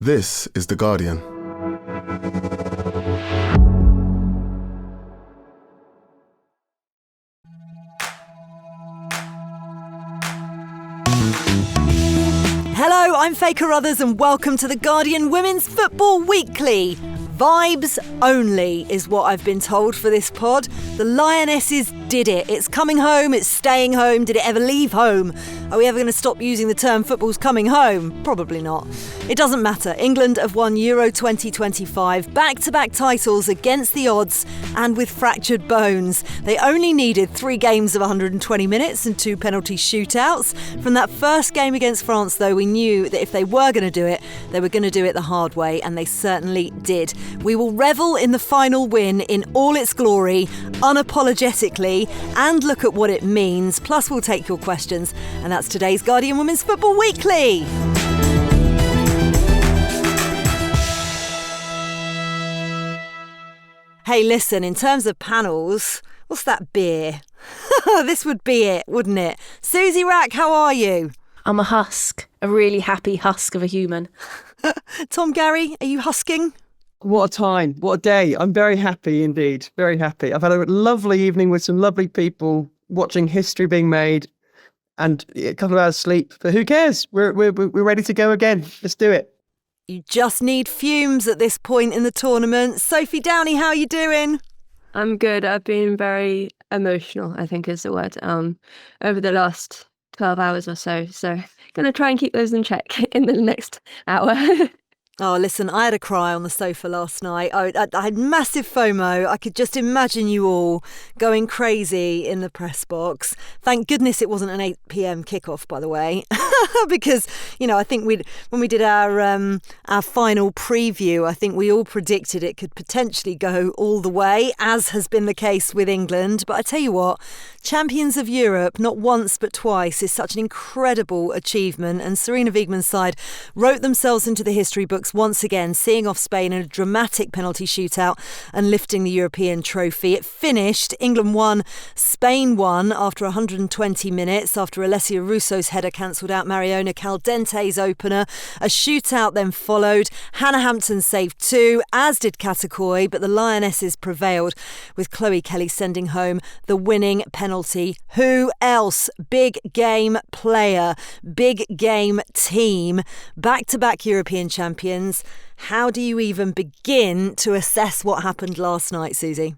This is The Guardian. Hello, I'm Faye Carruthers and welcome to The Guardian Women's Football Weekly. Vibes only is what I've been told for this pod. The Lionesses did it. It's coming home, it's staying home. Did it ever leave home? Are we ever going to stop using the term football's coming home? Probably not. It doesn't matter. England have won Euro 2025, back-to-back titles against the odds and with fractured bones. They only needed 3 games of 120 minutes and 2 penalty shootouts. From that first game against France, though, we knew that if they were going to do it, they were going to do it the hard way, and they certainly did. We will revel in the final win in all its glory, unapologetically, and look at what it means. Plus, we'll take your questions, and that's today's Guardian Women's Football Weekly. Hey, listen, in terms of panels, what's that beer? This would be it, wouldn't it? Susie Rack, how are you? I'm a husk, a really happy husk of a human. Tom Gary, are you husking? What a time, what a day. I'm very happy indeed, very happy. I've had a lovely evening with some lovely people watching history being made and a couple of hours sleep. But who cares? We're ready to go again. Let's do it. You just need fumes at this point in the tournament. Sophie Downey, how are you doing? I'm good. I've been very emotional, I think is the word, over the last 12 hours or so. So going to try and keep those in check in the next hour. Oh, listen, I had a cry on the sofa last night. I had massive FOMO. I could just imagine you all going crazy in the press box. Thank goodness it wasn't an 8 p.m. kickoff, by the way, because, you know, I think when we did our final preview, I think we all predicted it could potentially go all the way, as has been the case with England. But I tell you what, champions of Europe, not once but twice, is such an incredible achievement. And Sarina Wiegman's side wrote themselves into the history books once again, seeing off Spain in a dramatic penalty shootout and lifting the European trophy. It finished, England won, Spain won after 120 minutes after Alessia Russo's header cancelled out Mariona Caldente's opener. A shootout then followed. Hannah Hampton saved 2, as did Katakoi, but the Lionesses prevailed with Chloe Kelly sending home the winning penalty. Who else? Big game player, big game team, back-to-back European champions. How do you even begin to assess what happened last night, Susie?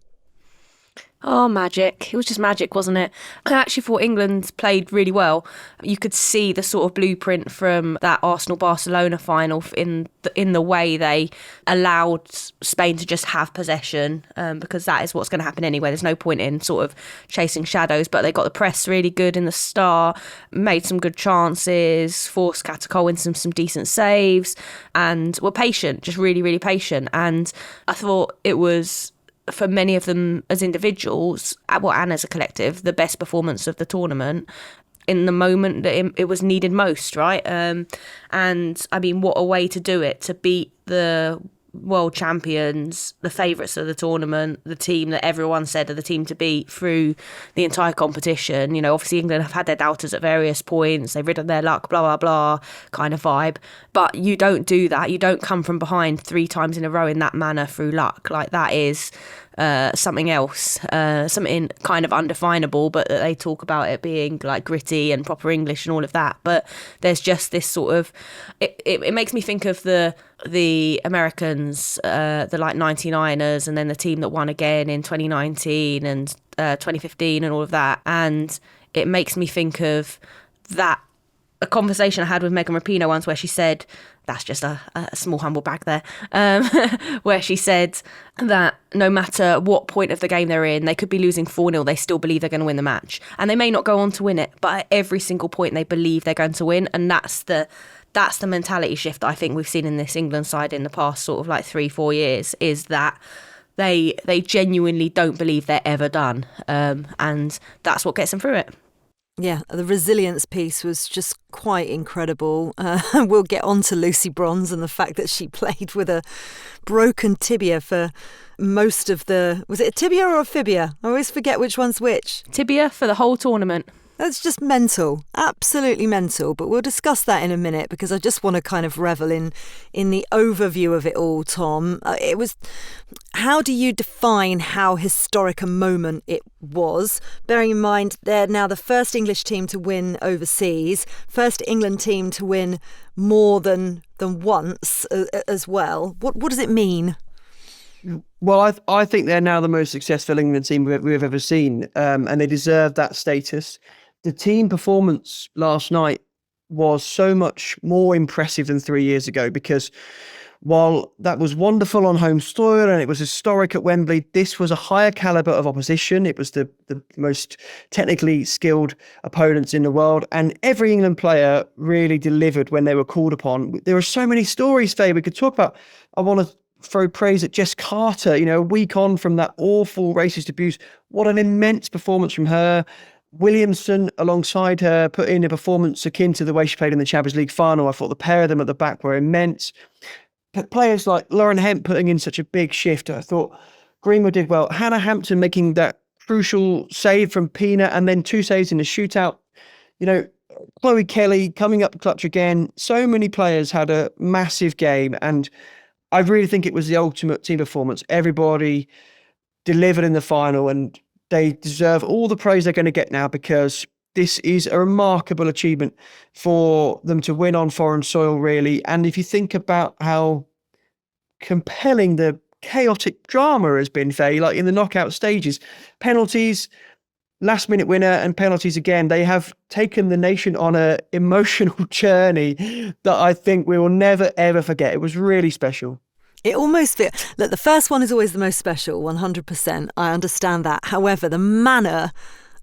Oh, magic. It was just magic, wasn't it? I actually thought England played really well. You could see the sort of blueprint from that Arsenal-Barcelona final in the way they allowed Spain to just have possession, because that is what's going to happen anyway. There's no point in sort of chasing shadows, but they got the press really good in the start, made some good chances, forced Katakol into some decent saves, and were patient, just really, really patient. And I thought it was, for many of them as individuals, and as a collective, the best performance of the tournament in the moment that it was needed most, right? And I mean, what a way to do it, to beat the world champions, the favourites of the tournament, the team that everyone said are the team to beat through the entire competition. You know, obviously England have had their doubters at various points, they've ridden their luck, blah, blah, blah, kind of vibe. But you don't do that. You don't come from behind 3 times in a row in that manner through luck. Like, that is something else, something kind of undefinable, but that they talk about it being like gritty and proper English and all of that. But there's just this sort of, it makes me think of the Americans, the like 99ers, and then the team that won again in 2019 and 2015 and all of that. And it makes me think of that, a conversation I had with Megan Rapinoe once where she said, that's just a small humble brag there, where she said that no matter what point of the game they're in, they could be losing 4-0, they still believe they're going to win the match. And they may not go on to win it, but at every single point they believe they're going to win. And that's the mentality shift that I think we've seen in this England side in the past sort of like 3-4 years, is that they genuinely don't believe they're ever done. And that's what gets them through it. Yeah, the resilience piece was just quite incredible. We'll get on to Lucy Bronze and the fact that she played with a broken tibia for most of the... Was it a tibia or a fibia? I always forget which one's which. Tibia for the whole tournament. That's just mental, absolutely mental. But we'll discuss that in a minute because I just want to kind of revel in the overview of it all, Tom. How do you define how historic a moment it was? Bearing in mind they're now the first English team to win overseas, first England team to win more than once as well. What does it mean? Well, I think they're now the most successful England team we've ever seen, and they deserve that status. The team performance last night was so much more impressive than 3 years ago because while that was wonderful on home soil and it was historic at Wembley, this was a higher calibre of opposition. It was the most technically skilled opponents in the world, and every England player really delivered when they were called upon. There are so many stories, Faye, we could talk about. I want to throw praise at Jess Carter, a week on from that awful racist abuse. What an immense performance from her. Williamson, alongside her, put in a performance akin to the way she played in the Champions League final. I thought the pair of them at the back were immense. But players like Lauren Hemp putting in such a big shift. I thought Greenwood did well. Hannah Hampton making that crucial save from Pina and then 2 saves in the shootout. Chloe Kelly coming up the clutch again. So many players had a massive game, and I really think it was the ultimate team performance. Everybody delivered in the final, and they deserve all the praise they're going to get now because this is a remarkable achievement for them to win on foreign soil, really. And if you think about how compelling the chaotic drama has been, Faye, like in the knockout stages, penalties, last-minute winner and penalties again, they have taken the nation on an emotional journey that I think we will never, ever forget. It was really special. It almost feels... Look, the first one is always the most special, 100%. I understand that. However, the manner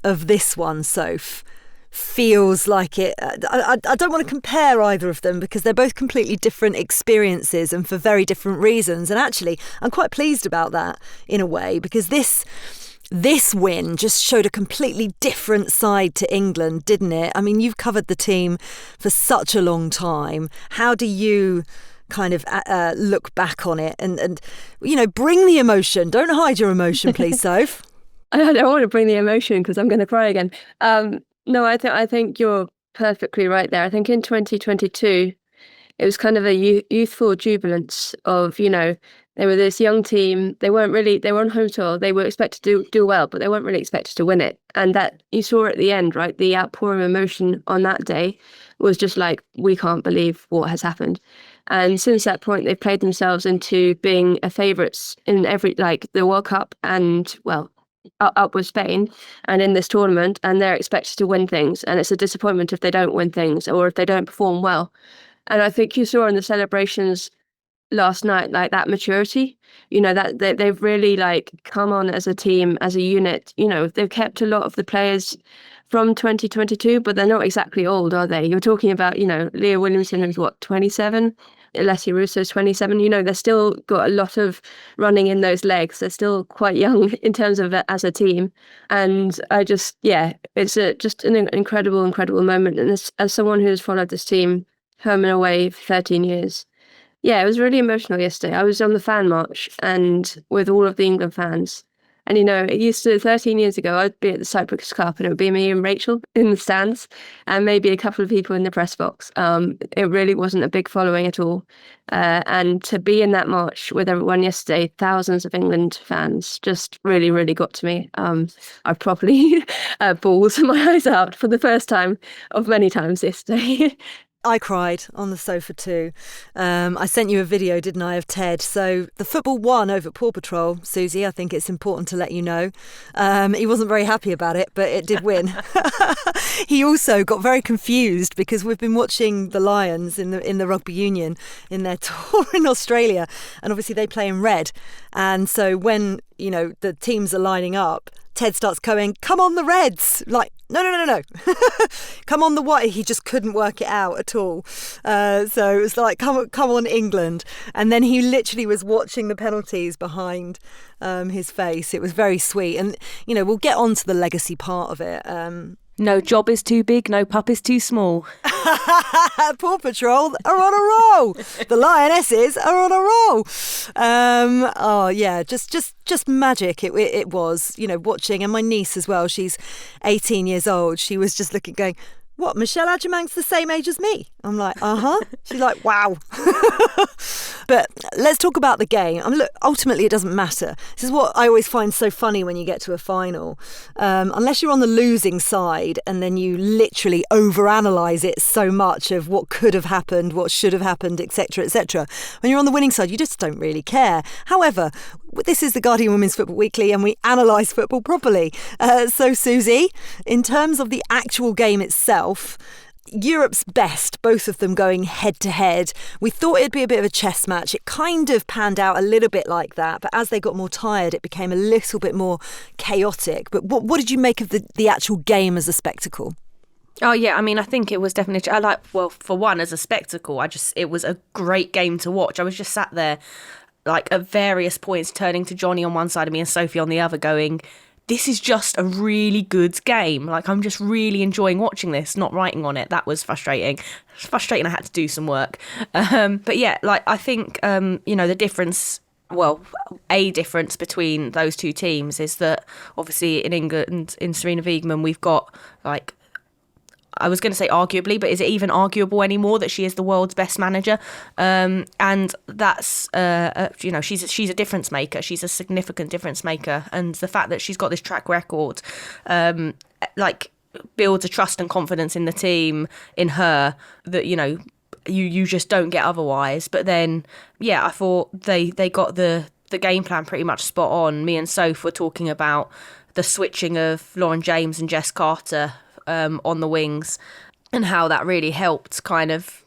of this one, Soph, feels like it... I don't want to compare either of them because they're both completely different experiences and for very different reasons. And actually, I'm quite pleased about that in a way because this win just showed a completely different side to England, didn't it? I mean, you've covered the team for such a long time. How do you kind of look back on it and bring the emotion? Don't hide your emotion, please, Soph. I don't want to bring the emotion because I'm going to cry again. No, I think you're perfectly right there. I think in 2022, it was kind of a youthful jubilance of, they were this young team. They were on home soil. They were expected to do well, but they weren't really expected to win it. And that you saw at the end, right? The outpouring of emotion on that day was just like, we can't believe what has happened. And since that point, they've played themselves into being a favourites in the World Cup and, up with Spain and in this tournament, and they're expected to win things. And it's a disappointment if they don't win things or if they don't perform well. And I think you saw in the celebrations last night, like that maturity, that they've really come on as a team, as a unit. They've kept a lot of the players from 2022, but they're not exactly old, are they? You're talking about, Leah Williamson is 27? Alessia Russo is 27. They've still got a lot of running in those legs. They're still quite young in terms of as a team. And I just, it's just an incredible, incredible moment. And as someone who has followed this team home and away for 13 years, it was really emotional yesterday. I was on the fan march and with all of the England fans. And, it used to, 13 years ago, I'd be at the Cyprus Cup and it would be me and Rachel in the stands and maybe a couple of people in the press box. It really wasn't a big following at all. And to be in that march with everyone yesterday, thousands of England fans, just really, really got to me. I properly bawled my eyes out for the first time of many times yesterday. I cried on the sofa too. I sent you a video, didn't I, of Ted? So the football won over Paw Patrol, Susie. I think it's important to let you know. He wasn't very happy about it, but it did win. He also got very confused because we've been watching the Lions in the rugby union in their tour in Australia, and obviously they play in red. And so when the teams are lining up, Ted starts going, "Come on the Reds!" Like, no. Come on the white. He just couldn't work it out at all. So it was like, come on England. And then he literally was watching the penalties behind his face. It was very sweet. And, we'll get on to the legacy part of it. No job is too big, no pup is too small. Paw Patrol are on a roll. The Lionesses are on a roll. Oh yeah, just magic. It was, watching, and my niece as well. She's 18 years old. She was just looking, going, "What? Michelle Adjumang's the same age as me?" I'm like, She's like, "Wow." But let's talk about the game. Look, ultimately, it doesn't matter. This is what I always find so funny when you get to a final. Unless you're on the losing side and then you literally overanalyze it so much of what could have happened, what should have happened, etc., etc. When you're on the winning side, you just don't really care. However, this is the Guardian Women's Football Weekly and we analyse football properly. So, Susie, in terms of the actual game itself, Europe's best, both of them going head to head. We thought it'd be a bit of a chess match. It kind of panned out a little bit like that, but as they got more tired, it became a little bit more chaotic. But what did you make of the actual game as a spectacle? Oh yeah, I think it was definitely. For one, as a spectacle, it was a great game to watch. I was just sat there, like at various points, turning to Johnny on one side of me and Sophie on the other, going, "This is just a really good game. Like, I'm just really enjoying watching this, not writing on it." That was frustrating. It's frustrating I had to do some work. But yeah, I think, the difference, a difference between those two teams is that obviously in England, in Sarina Wiegman, we've got I was going to say arguably, but is it even arguable anymore that she is the world's best manager? And that's, she's a difference maker. She's a significant difference maker. And the fact that she's got this track record, builds a trust and confidence in the team, in her, that, you just don't get otherwise. But then, yeah, I thought they got the game plan pretty much spot on. Me and Soph were talking about the switching of Lauren James and Jess Carter on the wings, and how that really helped, kind of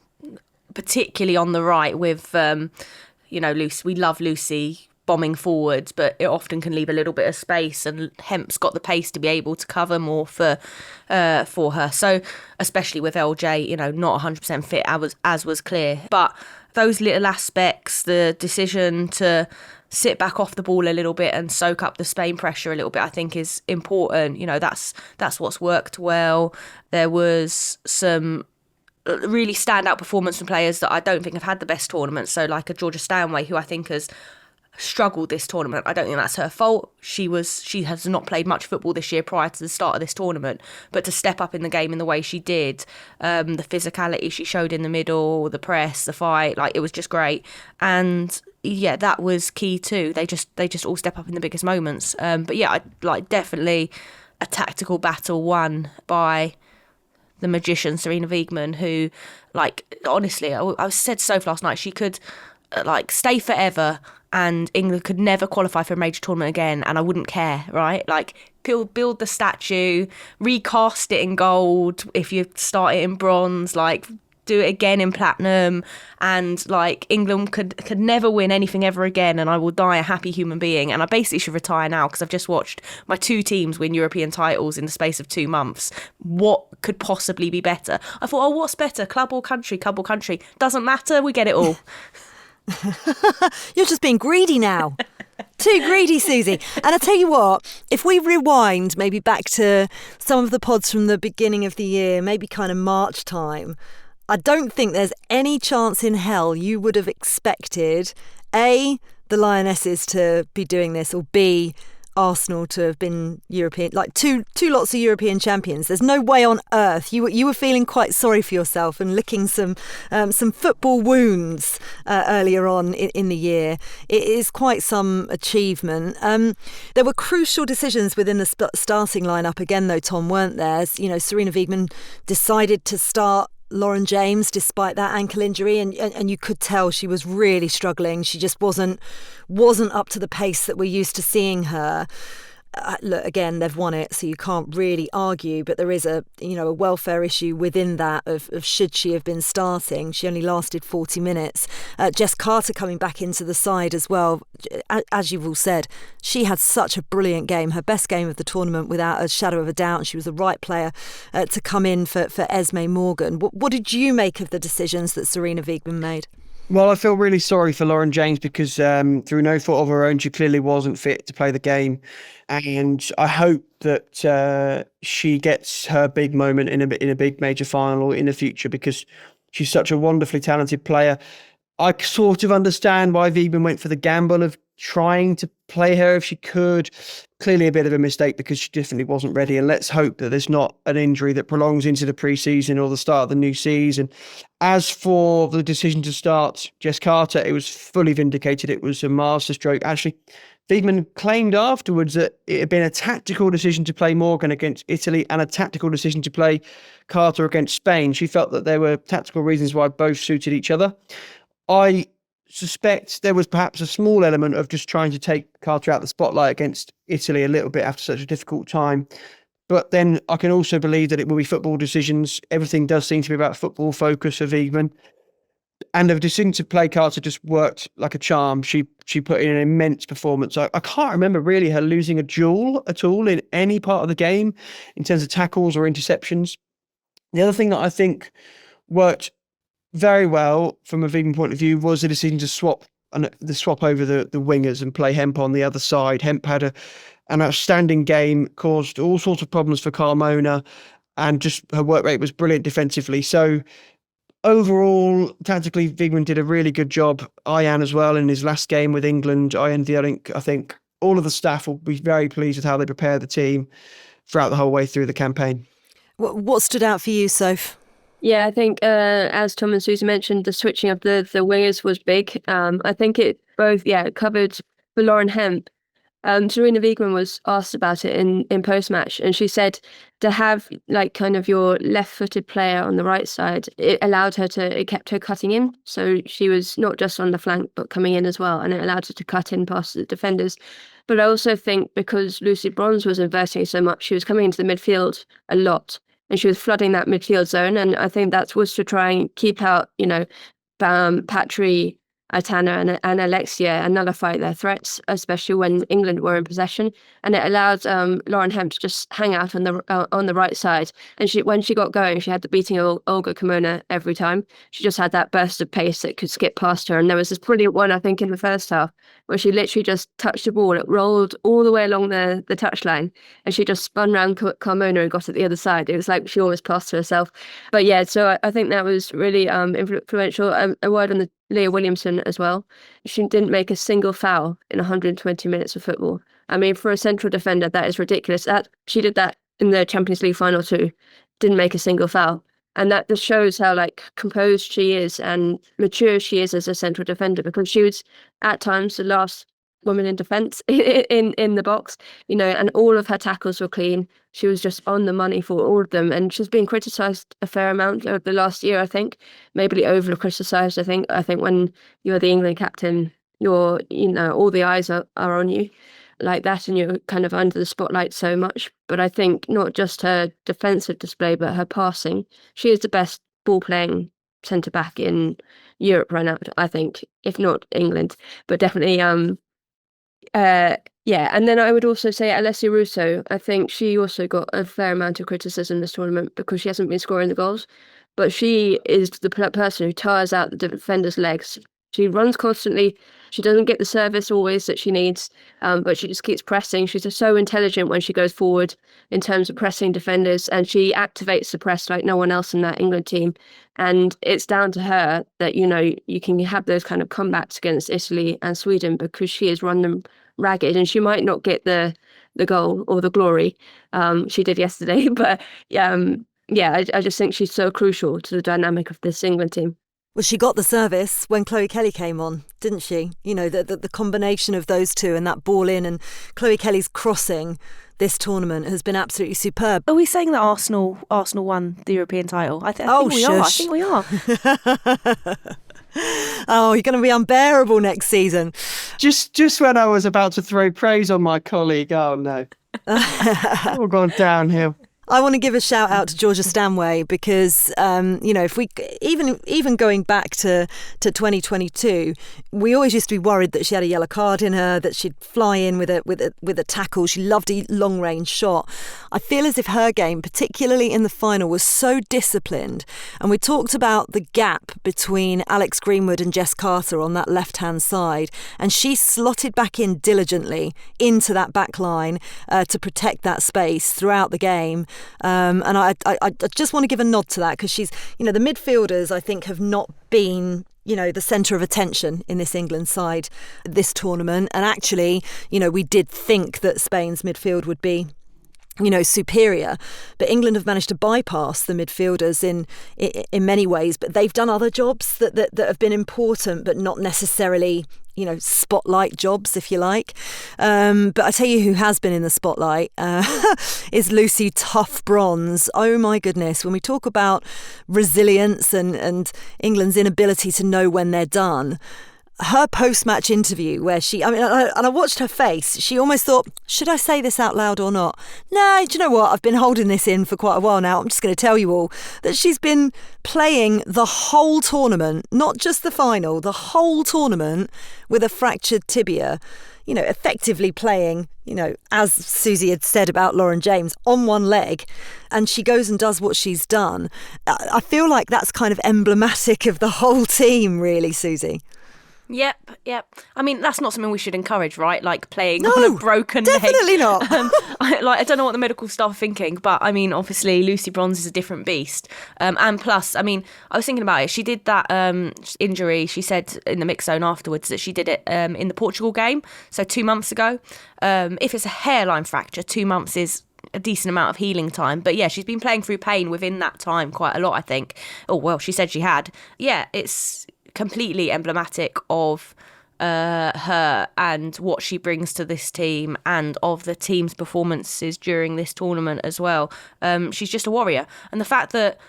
particularly on the right with Lucy. We love Lucy bombing forwards, but it often can leave a little bit of space, and Hemp's got the pace to be able to cover more for her. So especially with LJ, not 100% fit as was clear, but those little aspects, the decision to sit back off the ball a little bit and soak up the Spain pressure a little bit, I think is important. That's what's worked well. There was some really standout performance from players that I don't think have had the best tournament. So like a Georgia Stanway, who I think has struggled this tournament. I don't think that's her fault. She has not played much football this year prior to the start of this tournament, but to step up in the game in the way she did, the physicality she showed in the middle, the press, the fight, it was just great. And yeah, that was key too. They just all step up in the biggest moments. But yeah, definitely a tactical battle won by the magician Sarina Wiegman, who, honestly, I said so last night, she could stay forever and England could never qualify for a major tournament again, and I wouldn't care, right? Build the statue, recast it in gold if you start it in bronze, do it again in platinum, and England could never win anything ever again, and I will die a happy human being. And I basically should retire now, because I've just watched my two teams win European titles in the space of 2 months. What could possibly be better? I thought, what's better, club or country? Club or country? Doesn't matter, we get it all. You're just being greedy now. Too greedy, Susie. And I tell you what, if we rewind maybe back to some of the pods from the beginning of the year, maybe kind of March time, I don't think there's any chance in hell you would have expected A, the Lionesses to be doing this, or B, Arsenal to have been European, two lots of European champions. There's no way on earth. You were feeling quite sorry for yourself and licking some football wounds earlier on in the year. It is quite some achievement. There were crucial decisions within the starting lineup again, though, Tom, weren't there? Sarina Wiegman decided to start Lauren James despite that ankle injury, and you could tell she was really struggling. She just wasn't up to the pace that we're used to seeing her. Look, again, they've won it, so you can't really argue, but there is a welfare issue within that of should she have been starting. She only lasted 40 minutes. Jess Carter coming back into the side as well. As you've all said, she had such a brilliant game, her best game of the tournament without a shadow of a doubt. She was the right player to come in for Esme Morgan. What did you make of the decisions that Sarina Wiegman made? Well, I feel really sorry for Lauren James because through no fault of her own, she clearly wasn't fit to play the game. And I hope that she gets her big moment in a big major final in the future because she's such a wonderfully talented player. I sort of understand why Wiegman went for the gamble of trying to play her if she could. Clearly a bit of a mistake because she definitely wasn't ready. And let's hope that there's not an injury that prolongs into the pre-season or the start of the new season. As for the decision to start Jess Carter, it was fully vindicated. It was a masterstroke. Actually, Wiegman claimed afterwards that it had been a tactical decision to play Morgan against Italy and a tactical decision to play Carter against Spain. She felt that there were tactical reasons why both suited each other. I suspect there was perhaps a small element of just trying to take Carter out of the spotlight against Italy a little bit after such a difficult time. But then I can also believe that it will be football decisions. Everything does seem to be about football focus for Wiegman. And the decision to play Carter just worked like a charm. She put in an immense performance. I can't remember really her losing a duel at all in any part of the game in terms of tackles or interceptions. The other thing that I think worked very well from a Wiegman point of view was the decision to swap over the wingers and play Hemp on the other side. Hemp had an outstanding game, caused all sorts of problems for Carmona, and just her work rate was brilliant defensively. So overall, tactically, Wiegman did a really good job. Ian as well in his last game with England. I think all of the staff will be very pleased with how they prepare the team throughout the whole way through the campaign. What stood out for you, Soph? Yeah, I think as Tom and Susie mentioned, the switching of the wingers was big. I think it covered for Lauren Hemp. Sarina Wiegman was asked about it in post-match, and she said to have like kind of your left-footed player on the right side, it kept her cutting in. So she was not just on the flank, but coming in as well, and it allowed her to cut in past the defenders. But I also think because Lucy Bronze was inverting so much, she was coming into the midfield a lot. And she was flooding that midfield zone. And I think that was to try and keep out, Patry, Atana and Alessia and nullify their threats, especially when England were in possession. And it allowed Lauren Hemp to just hang out on the right side. And when she got going, she had the beating of Olga Carmona every time. She just had that burst of pace that could skip past her. And there was this brilliant one, I think, in the first half, where she literally just touched the ball. It rolled all the way along the touchline, and she just spun around Carmona and got at the other side. It was like she almost passed herself. But yeah, so I think that was really influential. A word on the Leah Williamson as well. She didn't make a single foul in 120 minutes of football. I mean, for a central defender, that is ridiculous. She did that in the Champions League final too. Didn't make a single foul. And that just shows how composed she is and mature she is as a central defender, because she was at times the last woman in defence in the box, and all of her tackles were clean. She was just on the money for all of them, and she's been criticised a fair amount over the last year, I think. Maybe over criticised, I think. I think when you're the England captain, all the eyes are on you like that, and you're kind of under the spotlight so much. But I think not just her defensive display, but her passing. She is the best ball-playing centre-back in Europe right now, I think, if not England, but definitely and then I would also say Alessia Russo. I think she also got a fair amount of criticism this tournament because she hasn't been scoring the goals, but she is the person who tires out the defender's legs. She runs constantly. She doesn't get the service always that she needs, but she just keeps pressing. She's so intelligent when she goes forward in terms of pressing defenders, and she activates the press like no one else in that England team. And it's down to her that, you can have those kind of comebacks against Italy and Sweden because she has run them ragged, and she might not get the goal or the glory she did yesterday, but I just think she's so crucial to the dynamic of this England team. Well, she got the service when Chloe Kelly came on, didn't she? The combination of those two and that ball in, and Chloe Kelly's crossing this tournament has been absolutely superb. Are we saying that Arsenal won the European title? I think we are. I think we are. Oh, you're going to be unbearable next season. Just when I was about to throw praise on my colleague, oh no. It's all gone downhill. I want to give a shout out to Georgia Stanway because, if we even going back to 2022, we always used to be worried that she had a yellow card in her, that she'd fly in with a tackle. She loved a long range shot. I feel as if her game, particularly in the final, was so disciplined. And we talked about the gap between Alex Greenwood and Jess Carter on that left hand side, and she slotted back in diligently into that back line to protect that space throughout the game. And I just want to give a nod to that because she's, the midfielders I think have not been, the centre of attention in this England side this tournament. And actually, we did think that Spain's midfield would be, superior, but England have managed to bypass the midfielders in many ways, but they've done other jobs that have been important, but not necessarily, spotlight jobs, if you like. But I tell you who has been in the spotlight is Lucy Tough Bronze. Oh my goodness, when we talk about resilience and England's inability to know when they're done, her post-match interview where I watched her face, she almost thought, should I say this out loud or not? No, do you know what? I've been holding this in for quite a while now. I'm just going to tell you all that she's been playing the whole tournament, not just the final, the whole tournament with a fractured tibia. Effectively playing, as Susie had said about Lauren James, on one leg, and she goes and does what she's done. I feel like that's kind of emblematic of the whole team, really, Susie. Yep. I mean, that's not something we should encourage, right? Like playing on a broken leg. Definitely not. I don't know what the medical staff are thinking, but I mean, obviously Lucy Bronze is a different beast. And plus, I mean, I was thinking about it. She did that injury, she said in the mix zone afterwards that she did it in the Portugal game, so 2 months ago. If it's a hairline fracture, 2 months is a decent amount of healing time. But yeah, she's been playing through pain within that time quite a lot, I think. Oh, well, she said she had. Yeah, it's completely emblematic of her and what she brings to this team and of the team's performances during this tournament as well. She's just a warrior. And the fact that,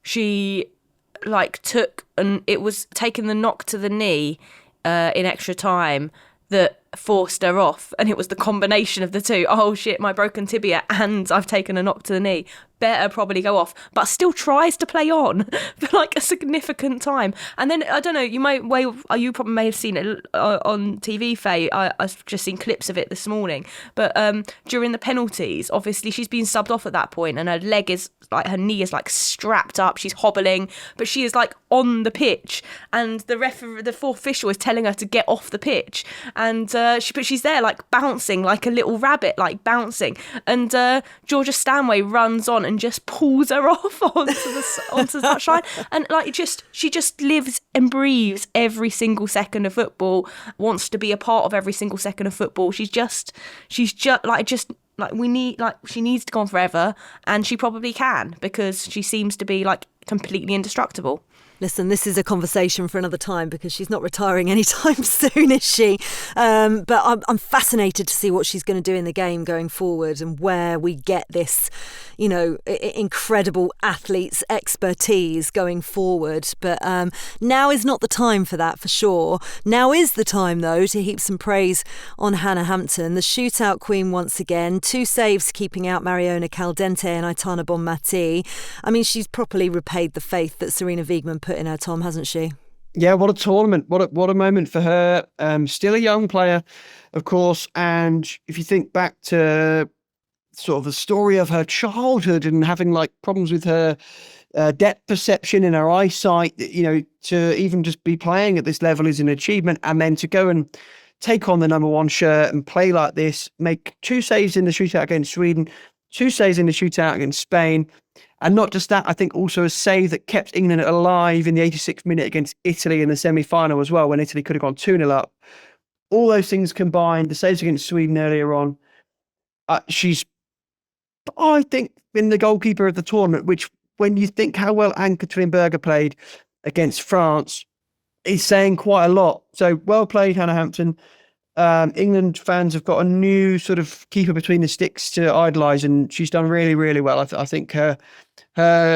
she took, and it was taking the knock to the knee in extra time that forced her off, and it was the combination of the two. Oh shit, my broken tibia and I've taken a knock to the knee. Better probably go off, but still tries to play on for a significant time. And then I don't know, you probably may have seen it on TV, Faye. I've just seen clips of it this morning. But during the penalties, obviously she's been subbed off at that point, and her leg is her knee is strapped up. She's hobbling, but she is on the pitch, and the fourth official is telling her to get off the pitch, and she's there bouncing like a little rabbit, bouncing, and Georgia Stanway runs on and just pulls her off onto the touchline, and she just lives and breathes every single second of football, wants to be a part of every single second of football. She needs to go on forever, and she probably can, because she seems to be completely indestructible. Listen, this is a conversation for another time because she's not retiring anytime soon, is she? But I'm fascinated to see what she's going to do in the game going forward and where we get this, incredible athlete's expertise going forward. But now is not the time for that, for sure. Now is the time, though, to heap some praise on Hannah Hampton, the shootout queen once again. 2 saves keeping out Mariona Caldente and Aitana Bonmati. I mean, she's properly repaid the faith that Sarina Wiegman put in her, Tom, hasn't she? Yeah, what a tournament. What a moment for her. Still a young player, of course. And if you think back to sort of the story of her childhood and having problems with her depth perception and her eyesight, to even just be playing at this level is an achievement. And then to go and take on the number 1 shirt and play like this, make 2 saves in the shootout against Sweden, 2 saves in the shootout against Spain. And not just that, I think also a save that kept England alive in the 86th minute against Italy in the semi-final as well, when Italy could have gone 2-0 up. All those things combined, the saves against Sweden earlier on, she's, I think, been the goalkeeper of the tournament, which, when you think how well Anne-Catherine Berger played against France, is saying quite a lot. So well played, Hannah Hampton. England fans have got a new sort of keeper between the sticks to idolise, and she's done really, really well. I think her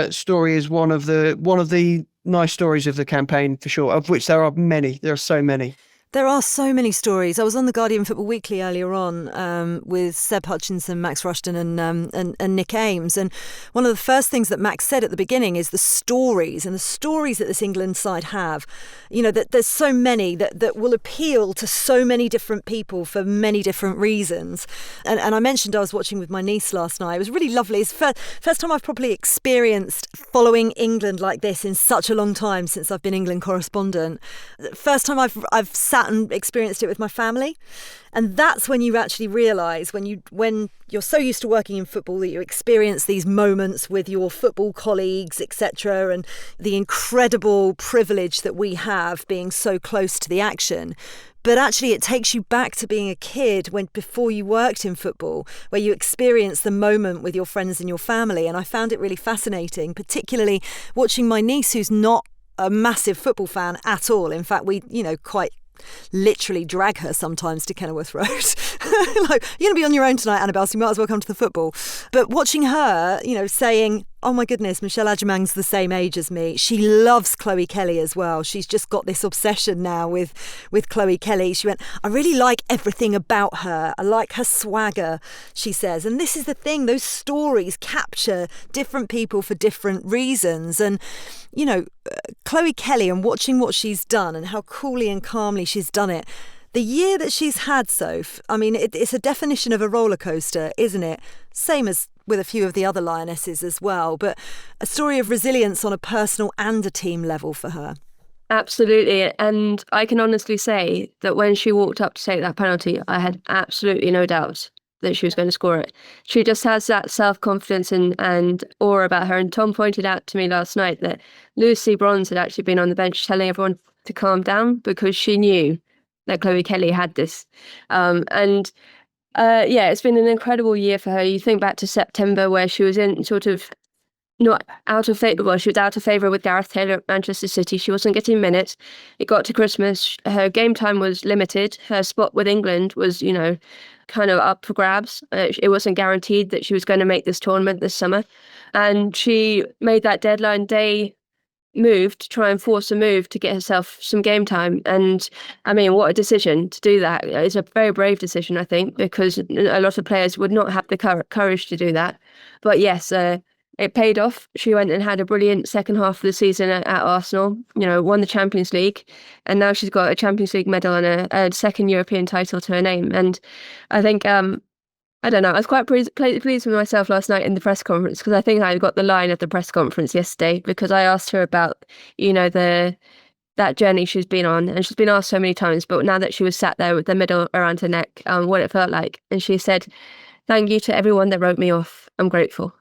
story is one of the nice stories of the campaign, for sure, of which there are many. There are so many. There are so many stories. I was on the Guardian Football Weekly earlier on with Seb Hutchinson, Max Rushton and Nick Ames. And one of the first things that Max said at the beginning is the stories that this England side have. You know, that there's so many that will appeal to so many different people for many different reasons. And I mentioned I was watching with my niece last night. It was really lovely. It's the first time I've properly experienced following England like this in such a long time since I've been England correspondent. First time I've sat and experienced it with my family, and that's when you actually realise when you're so used to working in football that you experience these moments with your football colleagues, etc., and the incredible privilege that we have being so close to the action. But actually it takes you back to being a kid before you worked in football, where you experience the moment with your friends and your family. And I found it really fascinating, particularly watching my niece, who's not a massive football fan at all. In fact, we, quite literally drag her sometimes to Kenilworth Road. Like, you're going to be on your own tonight, Annabelle, so you might as well come to the football. But watching her, saying, oh my goodness, Michelle Adjumang's the same age as me. She loves Chloe Kelly as well. She's just got this obsession now with Chloe Kelly. She went, I really like everything about her. I like her swagger, she says. And this is the thing, those stories capture different people for different reasons. And, Chloe Kelly, and watching what she's done and how coolly and calmly she's done it. The year that she's had, Soph, I mean, it's a definition of a roller coaster, isn't it? Same as with a few of the other Lionesses as well, but a story of resilience on a personal and a team level for her. Absolutely. And I can honestly say that when she walked up to take that penalty, I had absolutely no doubt that she was going to score it. She just has that self-confidence and aura about her. And Tom pointed out to me last night that Lucy Bronze had actually been on the bench telling everyone to calm down because she knew that Chloe Kelly had this. It's been an incredible year for her. You think back to September where she was in sort of not out of favour. Well, she was out of favour with Gareth Taylor at Manchester City. She wasn't getting minutes. It got to Christmas. Her game time was limited. Her spot with England was, kind of up for grabs. It wasn't guaranteed that she was going to make this tournament this summer. And she made that deadline day move to try and force a move to get herself some game time. And I mean, what a decision to do that. It's a very brave decision, I think, because a lot of players would not have the courage to do that. But yes, it paid off. She went and had a brilliant second half of the season at Arsenal, won the Champions League, and now she's got a Champions League medal and a second European title to her name. And I think, I don't know, I was quite pleased with myself last night in the press conference because I think I got the line at the press conference yesterday because I asked her about, that journey she's been on, and she's been asked so many times, but now that she was sat there with the medal around her neck, what it felt like. And she said, thank you to everyone that wrote me off. I'm grateful.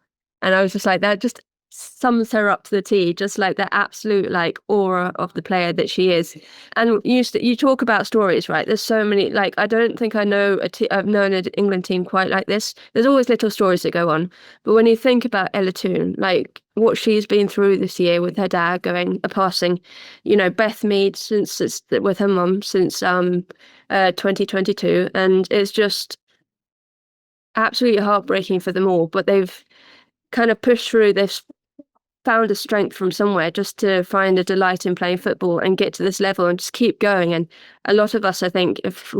And I was just like, that just sums her up to the T, just like the absolute aura of the player that she is. And you talk about stories, right? There's so many, I don't think I've known an England team quite like this. There's always little stories that go on. But when you think about Ella Toone, what she's been through this year with her dad passing, Beth Mead with her mum since 2022. And it's just absolutely heartbreaking for them all. But they've kind of pushed through. They've found a strength from somewhere just to find a delight in playing football and get to this level and just keep going. And a lot of us, I think, if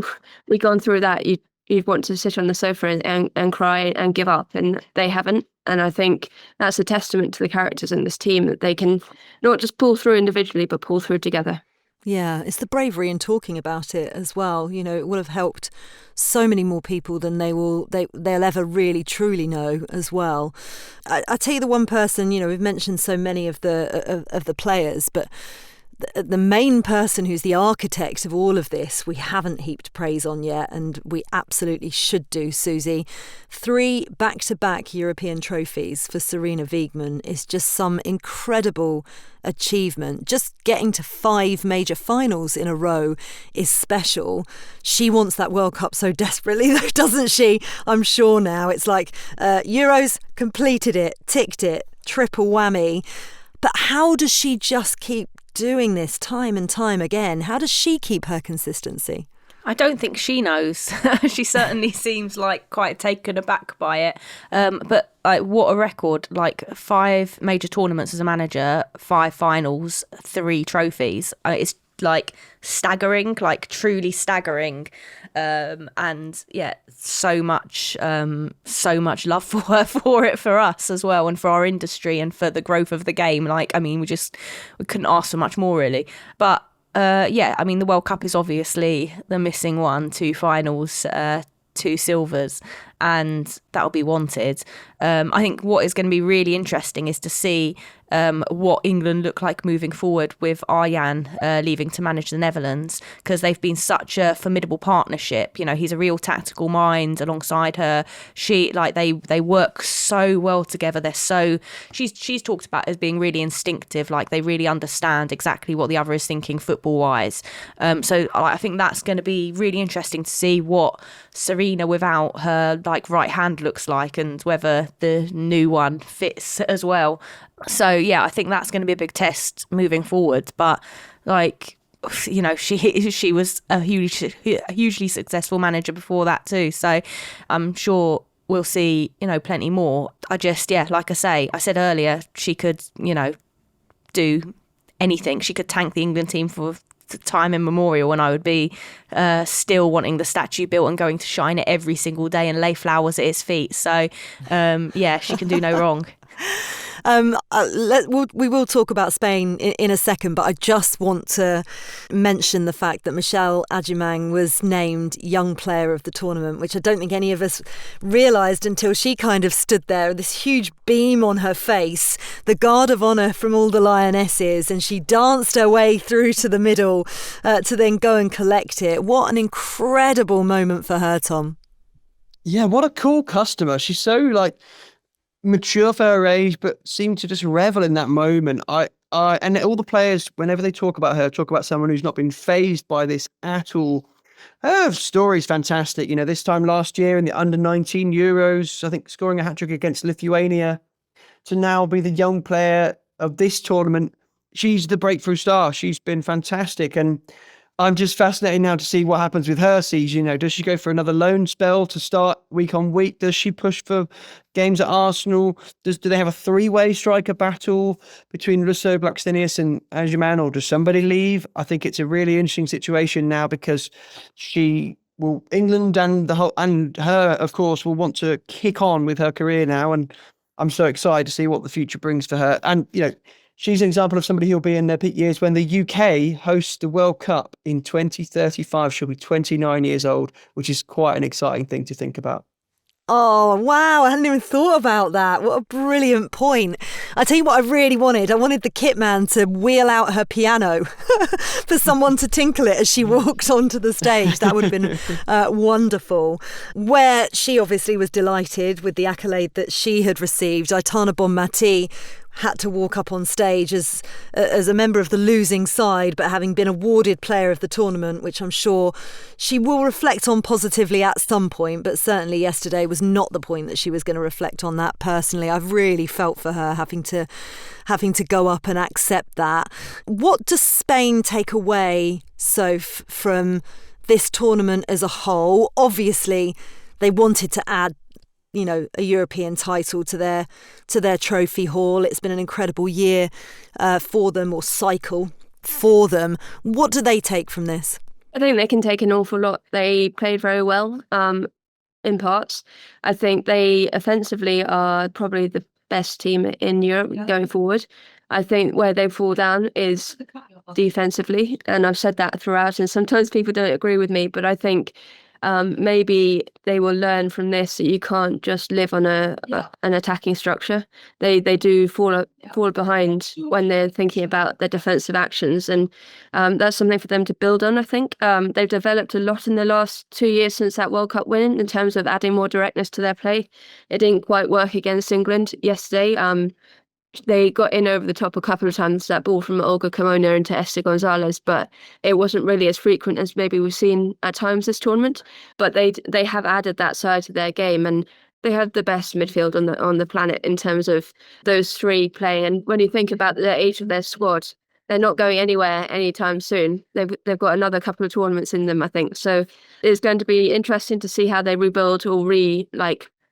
we'd gone through that, you'd want to sit on the sofa and cry and give up, and they haven't. And I think that's a testament to the characters in this team, that they can not just pull through individually, but pull through together. Yeah, it's the bravery in talking about it as well. It will have helped so many more people than they'll ever really truly know as well. I tell you, the one person, we've mentioned so many of the players, but the main person who's the architect of all of this, we haven't heaped praise on yet, and we absolutely should do, Susie. 3 back-to-back European trophies for Sarina Wiegman is just some incredible achievement. Just getting to 5 major finals in a row is special. She wants that World Cup so desperately, though, doesn't she? I'm sure now. It's like Euros, completed it, ticked it, triple whammy. But how does she just keep doing this time and time again? How does she keep her consistency? I don't think she knows. She certainly seems quite taken aback by it. But what a record. 5 major tournaments as a manager, 5 finals, 3 trophies. It's like staggering, like truly staggering. And yeah, so much love for her, for us as well, and for our industry and for the growth of the game. Like, I mean, we couldn't ask for much more really. But yeah, I mean, the World Cup is obviously the missing one, 2 finals, 2 silvers, and that'll be wanted. I think what is going to be really interesting is to see what England look like moving forward with Arjan leaving to manage the Netherlands, because they've been such a formidable partnership. You know, he's a real tactical mind alongside her. They work so well together. She's talked about as being really instinctive, like they really understand exactly what the other is thinking football wise. So I think that's going to be really interesting to see what Sarina without her like right hand looks like, and whether the new one fits as well. So yeah, I think that's going to be a big test moving forward. But like, you know, she was a hugely successful manager before that too. So I'm sure we'll see, you know, plenty more. Like I said earlier, she could, you know, do anything. She could tank the England team for time immemorial, and I would be still wanting the statue built and going to shine it every single day and lay flowers at its feet. So yeah, she can do no wrong. We will talk about Spain in a second, but I just want to mention the fact that Michelle Adjumang was named Young Player of the Tournament, which I don't think any of us realised until she kind of stood there, this huge beam on her face, the guard of honour from all the Lionesses, and she danced her way through to the middle to then go and collect it. What an incredible moment for her, Tom. Yeah, what a cool customer. She's so like mature for her age, but seemed to just revel in that moment. And all the players, whenever they talk about her, talk about someone who's not been fazed by this at all. Her story's fantastic. You know, this time last year in the under-19 Euros, I think scoring a hat-trick against Lithuania, to now be the young player of this tournament. She's the breakthrough star. She's been fantastic. And I'm just fascinated now to see what happens with her season. You know, does she go for another loan spell to start week on week? Does she push for games at Arsenal? Do they have a 3-way striker battle between Russo, Blackstenius and Adjumang, or does somebody leave? I think it's a really interesting situation now, because England and her, of course, will want to kick on with her career now. And I'm so excited to see what the future brings for her. And, you know, she's an example of somebody who'll be in their peak years when the UK hosts the World Cup in 2035. She'll be 29 years old, which is quite an exciting thing to think about. Oh, wow. I hadn't even thought about that. What a brilliant point. I tell you what I really wanted. I wanted the kit man to wheel out her piano for someone to tinkle it as she walked onto the stage. That would have been wonderful. Where she obviously was delighted with the accolade that she had received. Aitana Bonmati had to walk up on stage as a member of the losing side, but having been awarded player of the tournament, which I'm sure she will reflect on positively at some point, but certainly yesterday was not the point that she was going to reflect on that personally. I've really felt for her having to go up and accept that. What does Spain take away, Soph, from this tournament as a whole? Obviously, they wanted to add, you know, a European title to their trophy haul. It's been an incredible year for them, or cycle for them. What do they take from this? I think they can take an awful lot. They played very well in parts. I think they offensively are probably the best team in Europe going forward. I think where they fall down is defensively, and I've said that throughout, and sometimes people don't agree with me, but I think maybe they will learn from this that you can't just live on an attacking structure. They do fall behind when they're thinking about their defensive actions, and that's something for them to build on. I think they've developed a lot in the last 2 years since that World Cup win in terms of adding more directness to their play. It didn't quite work against England yesterday. They got in over the top a couple of times, that ball from Olga Carmona into Esther Gonzalez, but it wasn't really as frequent as maybe we've seen at times this tournament. But they have added that side to their game, and they have the best midfield on the planet in terms of those three playing. And when you think about the age of their squad, they're not going anywhere anytime soon. They've got another couple of tournaments in them, I think. So it's going to be interesting to see how they rebuild or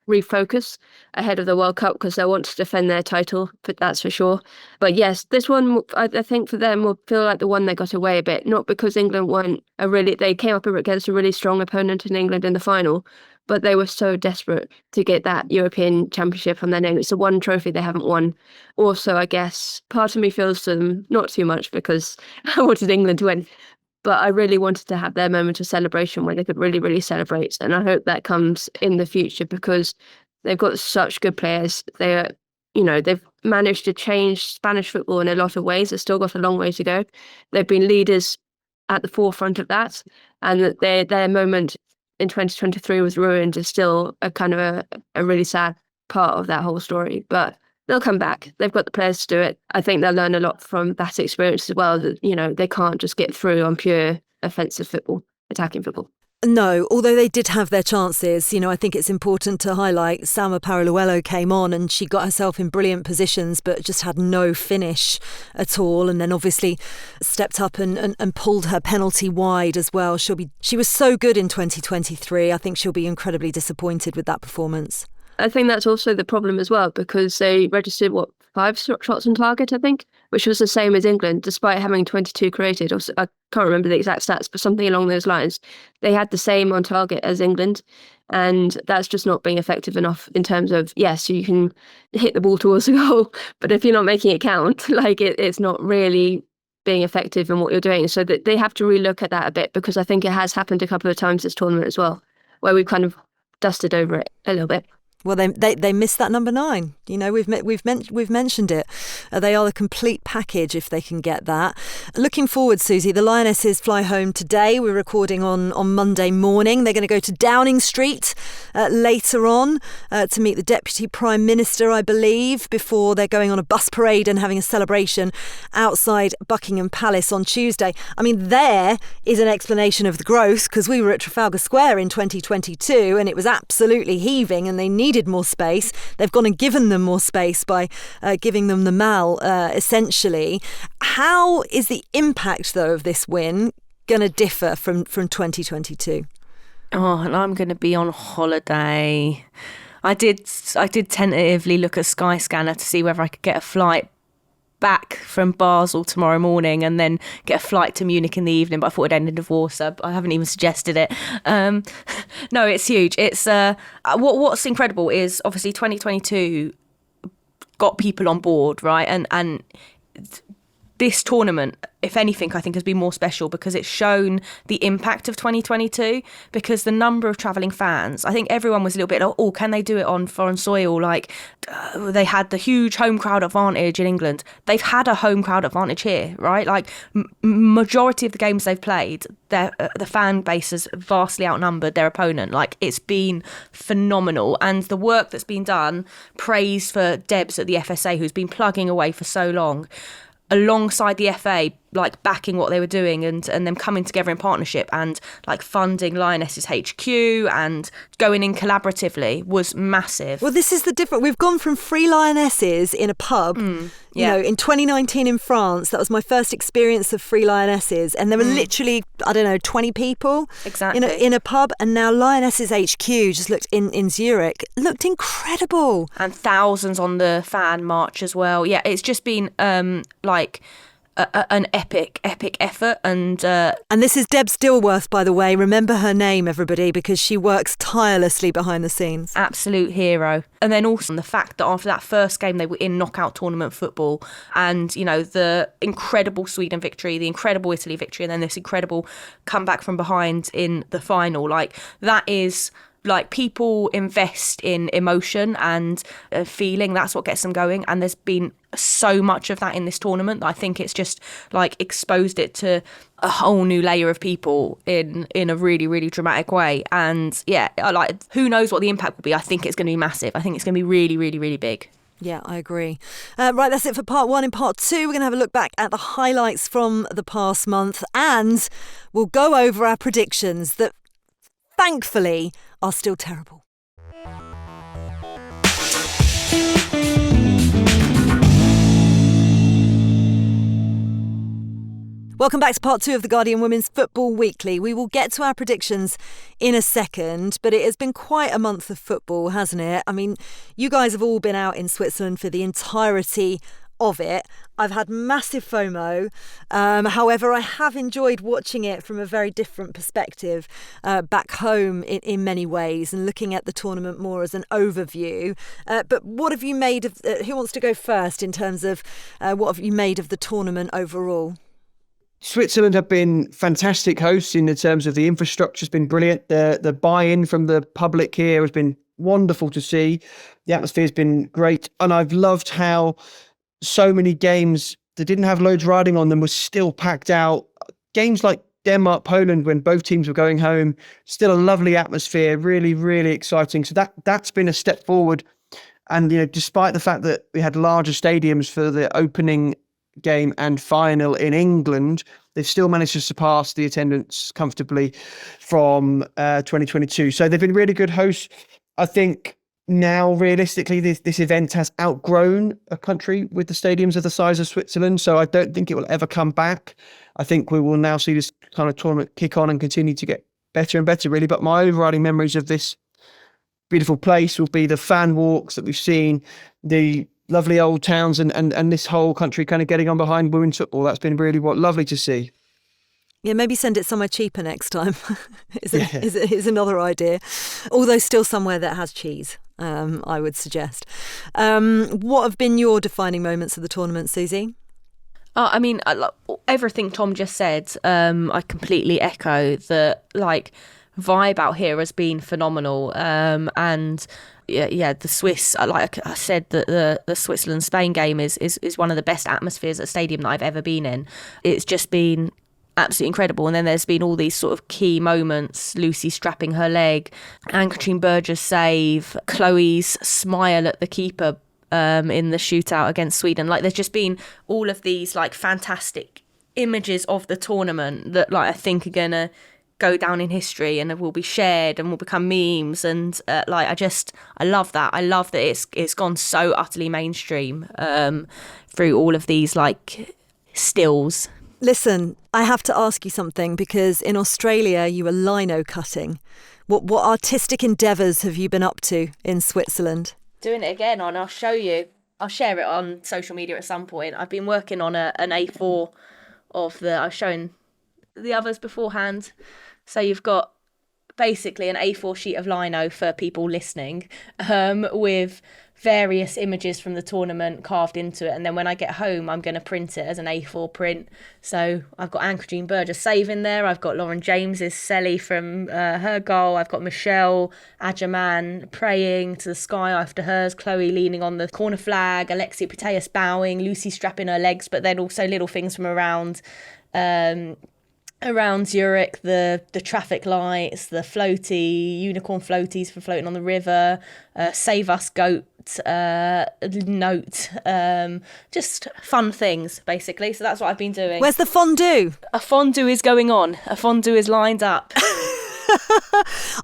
refocus ahead of the World Cup because they'll want to defend their title, but that's for sure. But yes, this one, I think for them will feel like the one they got away a bit, not because England they came up against a really strong opponent in England in the final, but they were so desperate to get that European Championship on their name. It's the one trophy they haven't won. Also, I guess part of me feels for them, not too much because I wanted England to win, but I really wanted to have their moment of celebration where they could really, really celebrate. And I hope that comes in the future because they've got such good players. They've managed to change Spanish football in a lot of ways. They've still got a long way to go. They've been leaders at the forefront of that. And their moment in 2023 was ruined is still a kind of a really sad part of that whole story. But they'll come back. They've got the players to do it. I think they'll learn a lot from that experience as well, that, they can't just get through on pure offensive football, attacking football. No, although they did have their chances. I think it's important to highlight Salma Paraluelo came on and she got herself in brilliant positions but just had no finish at all, and then obviously stepped up and pulled her penalty wide as well. She was so good in 2023. I think she'll be incredibly disappointed with that performance. I think that's also the problem as well because they registered, 5 shots on target, I think, which was the same as England, despite having 22 created. I can't remember the exact stats, but something along those lines. They had the same on target as England, and that's just not being effective enough in terms of, yes, you can hit the ball towards the goal, but if you're not making it count, it's not really being effective in what you're doing. So that they have to relook at that a bit because I think it has happened a couple of times this tournament as well, where we've kind of dusted over it a little bit. Well, they missed that number 9. We've mentioned it. They are the complete package if they can get that. Looking forward, Susie, the Lionesses fly home today. We're recording on Monday morning. They're going to go to Downing Street later on to meet the Deputy Prime Minister, I believe, before they're going on a bus parade and having a celebration outside Buckingham Palace on Tuesday. I mean, there is an explanation of the growth because we were at Trafalgar Square in 2022 and it was absolutely heaving and they needed more space. They've gone and given them more space by giving them the Mall, essentially. How is the impact, though, of this win going to differ from 2022? Oh, and I'm going to be on holiday. I did tentatively look at Skyscanner to see whether I could get a flight back from Basel tomorrow morning and then get a flight to Munich in the evening, but I thought it'd end in divorce, so I haven't even suggested it. No, it's huge. It's what's incredible is obviously 2022 got people on board, right? And this tournament, if anything, I think has been more special because it's shown the impact of 2022 because the number of travelling fans, I think everyone was a little bit like, oh, can they do it on foreign soil? They had the huge home crowd advantage in England. They've had a home crowd advantage here, right? Majority of the games they've played, the fan base has vastly outnumbered their opponent. It's been phenomenal. And the work that's been done, praise for Debs at the FSA, who's been plugging away for so long, alongside the FA, backing what they were doing and them coming together in partnership and funding Lionesses HQ and going in collaboratively was massive. Well, this is the difference. We've gone from free Lionesses in a pub, in 2019 in France. That was my first experience of free Lionesses, and there were literally, 20 people in a pub, and now Lionesses HQ just looked in Zurich, looked incredible. And thousands on the fan march as well. Yeah, it's just been an epic effort, and this is Deb Stillworth, by the way. Remember her name, everybody, because she works tirelessly behind the scenes. Absolute hero. And then also the fact that after that first game they were in knockout tournament football, and the incredible Sweden victory, the incredible Italy victory, and then this incredible comeback from behind in the final. That is people invest in emotion and feeling. That's what gets them going. And there's been so much of that in this tournament that I think it's just exposed it to a whole new layer of people in a really, really dramatic way. And yeah, who knows what the impact will be. I think it's going to be massive. I think it's going to be really, really, really big. Yeah, I agree. Right, that's it for part 1. In part 2, we're going to have a look back at the highlights from the past month, and we'll go over our predictions that thankfully are still terrible. Welcome back to part 2 of the Guardian Women's Football Weekly. We will get to our predictions in a second, but it has been quite a month of football, hasn't it? I mean, you guys have all been out in Switzerland for the entirety of it. I've had massive FOMO. However, I have enjoyed watching it from a very different perspective back home in many ways, and looking at the tournament more as an overview. But what have you made of... who wants to go first in terms of what have you made of the tournament overall? Switzerland have been fantastic hosts in the terms of the infrastructure's been brilliant. The buy-in from the public here has been wonderful to see. The atmosphere's been great. And I've loved how so many games that didn't have loads riding on them were still packed out. Games like Denmark, Poland, when both teams were going home, still a lovely atmosphere, really, really exciting. So that's been a step forward. And, despite the fact that we had larger stadiums for the opening game and final in England, they've still managed to surpass the attendance comfortably from 2022. So they've been really good hosts. I think now, realistically, this event has outgrown a country with the stadiums of the size of Switzerland. So I don't think it will ever come back. I think we will now see this kind of tournament kick on and continue to get better and better, really. But my overriding memories of this beautiful place will be the fan walks that we've seen, the lovely old towns, and this whole country kind of getting on behind women's football. That's been really lovely to see. Yeah, maybe send it somewhere cheaper next time is another idea. Although still somewhere that has cheese, I would suggest. What have been your defining moments of the tournament, Susie? I mean, everything Tom just said, I completely echo. The vibe out here has been phenomenal, and the Swiss, like I said, the Switzerland-Spain game is one of the best atmospheres at a stadium that I've ever been in. It's just been absolutely incredible. And then there's been all these sort of key moments: Lucy strapping her leg, Ann-Katrin Berger's save, Chloe's smile at the keeper in the shootout against Sweden. There's just been all of these fantastic images of the tournament that I think are gonna go down in history and will be shared and will become memes. And I love that. I love that it's gone so utterly mainstream through all of these stills. Listen, I have to ask you something, because in Australia you were lino cutting. What artistic endeavours have you been up to in Switzerland? Doing it again, and I'll show you. I'll share it on social media at some point. I've been working on an A4 of I've shown the others beforehand. So you've got basically an A4 sheet of lino for people listening, with various images from the tournament carved into it. And then when I get home, I'm going to print it as an A4 print. So I've got Ann-Katrin Berger save in there. I've got Lauren James's celly from her goal. I've got Michelle Adjaman praying to the sky after hers. Chloe leaning on the corner flag. Alexia Putellas bowing. Lucy strapping her legs. But then also little things from around Zurich, the traffic lights, the unicorn floaties for floating on the river, Save Us Goat note, just fun things, basically. So that's what I've been doing. Where's the fondue? A fondue is going on. A fondue is lined up.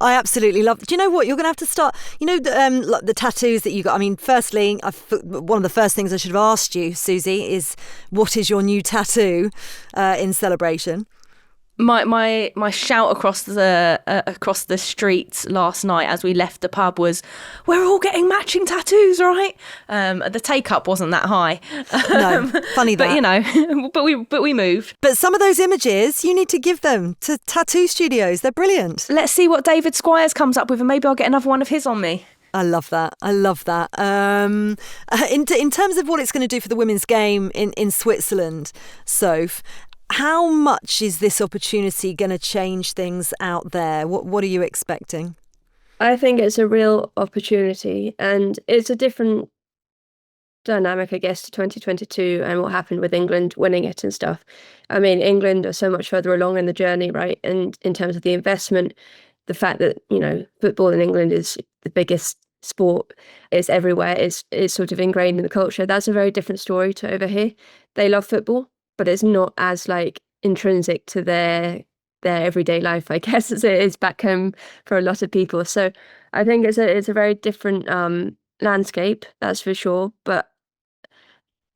I absolutely love. Do you know what? You're going to have to start. The tattoos that you got. I mean, firstly, one of the first things I should have asked you, Susie, is what is your new tattoo in celebration? My shout across the street last night as we left the pub was, "We're all getting matching tattoos, right?" The take up wasn't that high. No, funny that. but we moved. But some of those images, you need to give them to tattoo studios. They're brilliant. Let's see what David Squires comes up with, and maybe I'll get another one of his on me. I love that. In terms of what it's going to do for the women's game in Switzerland, Soph, how much is this opportunity going to change things out there? What are you expecting? I think it's a real opportunity, and it's a different dynamic, I guess, to 2022 and what happened with England winning it and stuff. I mean, England are so much further along in the journey, right? And in terms of the investment, the fact that, football in England is the biggest sport, is everywhere, is sort of ingrained in the culture. That's a very different story to over here. They love football, but it's not as intrinsic to their everyday life, I guess, as it is back home for a lot of people. So I think it's a very different landscape, that's for sure. But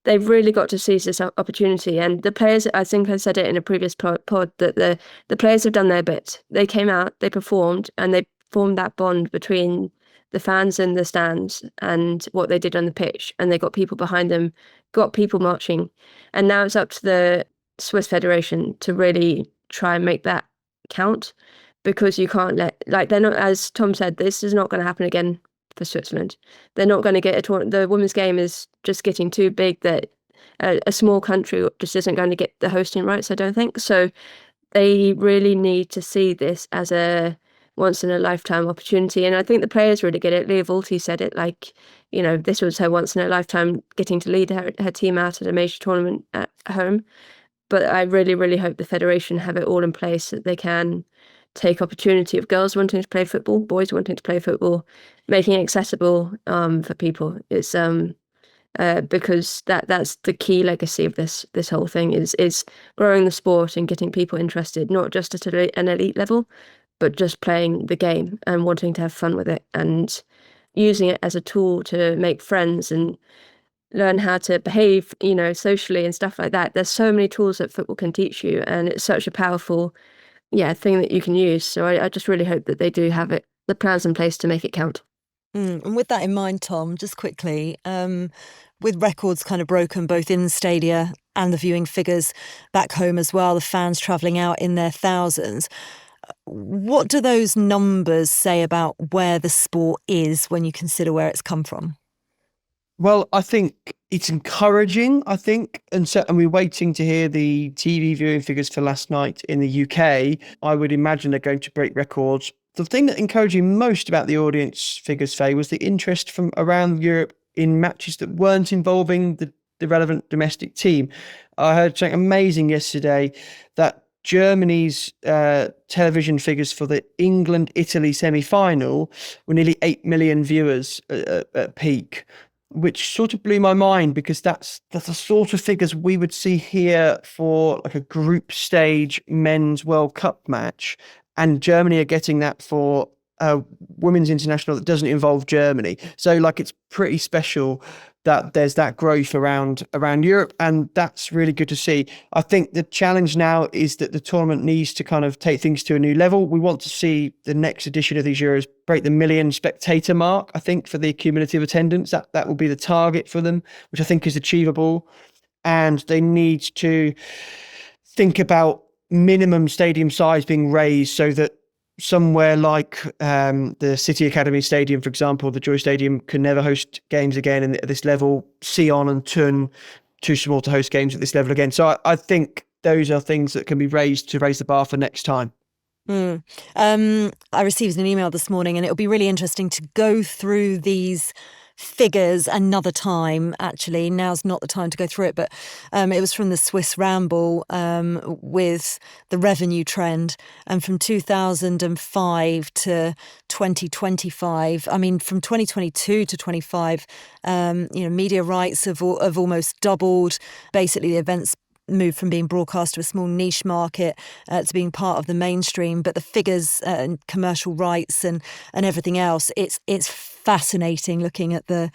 they've really got to seize this opportunity. And the players, I think I said it in a previous pod, that the players have done their bit. They came out, they performed, and they formed that bond between the fans in the stands and what they did on the pitch. And they got people behind them, got people marching. And now it's up to the Swiss Federation to really try and make that count, because you can't they're not, as Tom said, this is not going to happen again for Switzerland. They're not going to get the women's game is just getting too big that a small country just isn't going to get the hosting rights, I don't think. So they really need to see this as a once in a lifetime opportunity. And I think the players really get it. Leah Volti said it, this was her once in a lifetime getting to lead her team out at a major tournament at home. But I really, really hope the Federation have it all in place that they can take opportunity of girls wanting to play football, boys wanting to play football, making it accessible for people. It's because that's the key legacy of this whole thing is growing the sport and getting people interested, not just at an elite level, but just playing the game and wanting to have fun with it and using it as a tool to make friends and learn how to behave, socially and stuff like that. There's so many tools that football can teach you, and it's such a powerful thing that you can use. So I just really hope that they do have the plans in place to make it count. And with that in mind, Tom, just quickly, with records kind of broken both in the stadia and the viewing figures back home as well, the fans travelling out in their thousands, what do those numbers say about where the sport is when you consider where it's come from? Well, I think it's encouraging, and we're waiting to hear the TV viewing figures for last night in the UK. I would imagine they're going to break records. The thing that encouraged me most about the audience figures, Faye, was the interest from around Europe in matches that weren't involving the relevant domestic team. I heard something amazing yesterday that Germany's television figures for the England-Italy semi-final were nearly 8 million viewers at peak, which sort of blew my mind, because that's the sort of figures we would see here for like a group stage men's World Cup match. And Germany are getting that for a women's international that doesn't involve Germany. So it's pretty special that there's that growth around Europe, and that's really good to see. I think the challenge now is that the tournament needs to kind of take things to a new level. We want to see the next edition of these Euros break the 1 million spectator mark, I think, for the cumulative attendance. That will be the target for them, which I think is achievable. And they need to think about minimum stadium size being raised so that somewhere like the City Academy Stadium, for example, the Joy Stadium, can never host games again at this level. Sion and Thun, too small to host games at this level again. So I think those are things that can be raised to raise the bar for next time. I received an email this morning, and it'll be really interesting to go through these figures another time. Actually, now's not the time to go through it, but it was from the Swiss Ramble with the revenue trend, and from 2005 to 2025. I mean, from 2022 to 25, media rights have almost doubled. Basically, the events moved from being broadcast to a small niche market to being part of the mainstream. But the figures and commercial rights and everything else, it's fascinating looking at the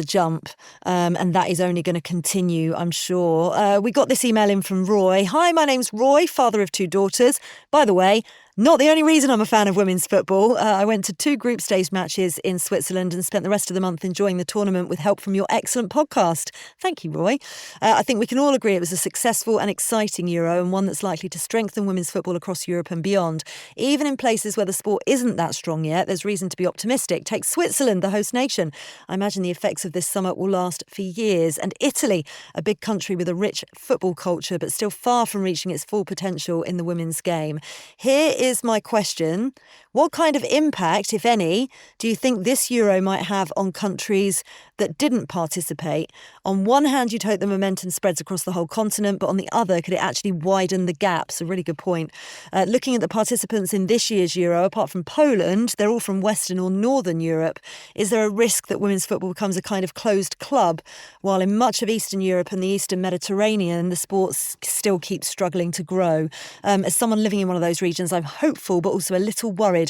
jump, and that is only going to continue, I'm sure. We got this email in from Roy. Hi, my name's Roy, father of 2 daughters. By the way, not the only reason I'm a fan of women's football. I went to 2 group stage matches in Switzerland and spent the rest of the month enjoying the tournament with help from your excellent podcast. Thank you, Roy. I think we can all agree it was a successful and exciting Euro, and one that's likely to strengthen women's football across Europe and beyond. Even in places where the sport isn't that strong yet, there's reason to be optimistic. Take Switzerland, the host nation. I imagine the effects of this summit will last for years. And Italy, a big country with a rich football culture, but still far from reaching its full potential in the women's game. Here is my question. What kind of impact, if any, do you think this Euro might have on countries that didn't participate? On one hand, you'd hope the momentum spreads across the whole continent, but on the other, could it actually widen the gaps? A really good point. Looking at the participants in this year's Euro, apart from Poland, they're all from Western or Northern Europe. Is there a risk that women's football becomes a kind of closed club, while in much of Eastern Europe and the Eastern Mediterranean, the sport still keeps struggling to grow? As someone living in one of those regions, I'm hopeful, but also a little worried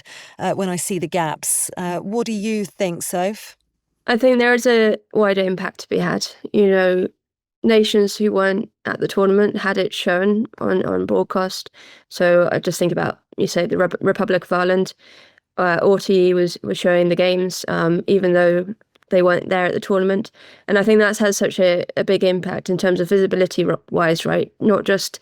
when I see the gaps. What do you think, Soph? I think there is a wider impact to be had. nations who weren't at the tournament had it shown on broadcast. So I just think about, you say, the Republic of Ireland. RTE was showing the games, even though they weren't there at the tournament. And I think that's had such a big impact in terms of visibility-wise, right? Not just,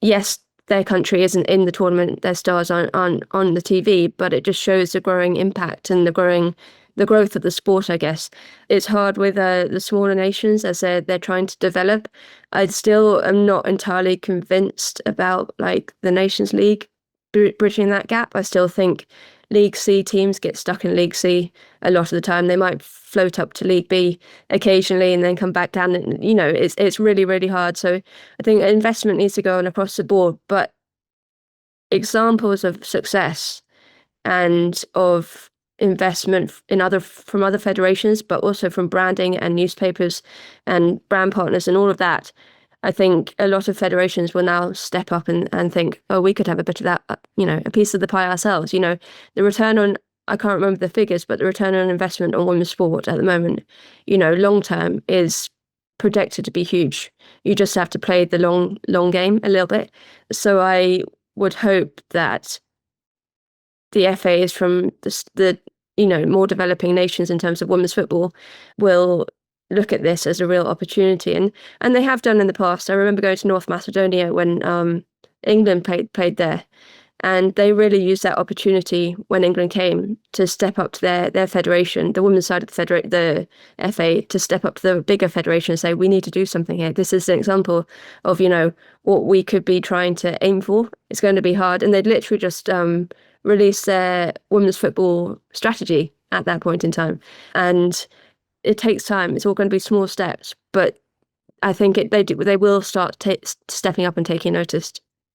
yes, their country isn't in the tournament, their stars aren't on the TV, but it just shows the growing impact and the growth of the sport, I guess. It's hard with the smaller nations as they're trying to develop. I still am not entirely convinced about like the Nations League bridging that gap. I still think League C teams get stuck in League C a lot of the time. They might float up to League B occasionally and then come back down. And, you know, it's really, really hard. So I think investment needs to go on across the board. But examples of success and of investment from other federations, but also from branding and newspapers and brand partners and all of that, I think a lot of federations will now step up and think, oh, we could have a bit of that, you know, a piece of the pie ourselves. You know, the return on, I can't remember the figures, but the return on investment on women's sport at the moment, you know, long term is projected to be huge. You just have to play the long game a little bit. So I would hope that the FAs from the you know, more developing nations in terms of women's football will look at this as a real opportunity, and they have done in the past. I remember going to North Macedonia when England played there, and they really used that opportunity when England came to step up to their federation, the women's side of the FA, to step up to the bigger federation and say, we need to do something here. This is an example of, you know, what we could be trying to aim for. It's going to be hard, and they'd literally just release their women's football strategy at that point in time, and it takes time. It's all going to be small steps, but I think they will start stepping up and taking notice.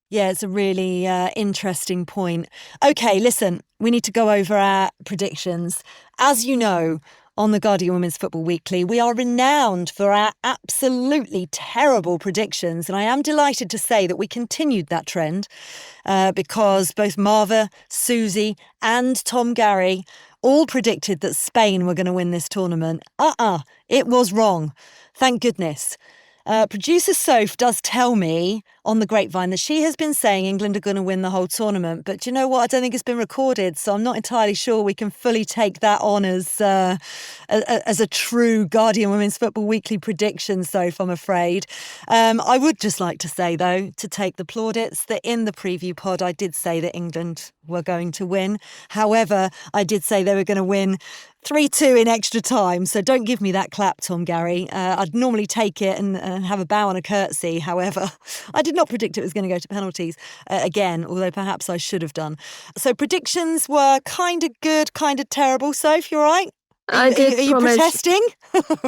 Yeah, it's a really interesting point. Okay, listen, we need to go over our predictions. As you know, on the Guardian Women's Football Weekly, we are renowned for our absolutely terrible predictions. And I am delighted to say that we continued that trend because both Marva, Susie and Tom Gary all predicted that Spain were going to win this tournament. It was wrong. Thank goodness. Producer Soph does tell me on the grapevine that she has been saying England are going to win the whole tournament. But do you know what? I don't think it's been recorded, so I'm not entirely sure we can fully take that on as a true Guardian Women's Football Weekly prediction, Soph, I'm afraid. I would just like to say, though, to take the plaudits, that in the preview pod I did say that England were going to win. However, I did say they were going to win 3-2 in extra time, so don't give me that clap, Tom Gary. I'd normally take it and have a bow and a curtsy. However, I did not predict it was going to go to penalties again, although perhaps I should have done. So predictions were kind of good, kind of terrible. Soph, you all right? Are you protesting?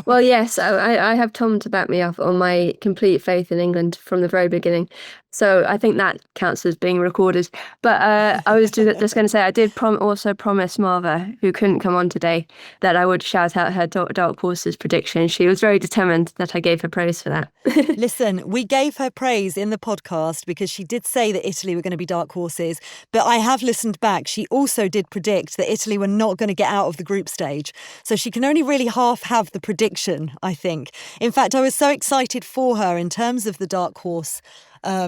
Well, yes, I have Tom to back me up on my complete faith in England from the very beginning. So I think that counts as being recorded. But I was just going to say, I did also promise Marva, who couldn't come on today, that I would shout out her Dark Horses prediction. She was very determined that I gave her praise for that. Listen, we gave her praise in the podcast because she did say that Italy were going to be dark horses. But I have listened back. She also did predict that Italy were not going to get out of the group stage. So she can only really half have the prediction, I think. In fact, I was so excited for her in terms of the dark horse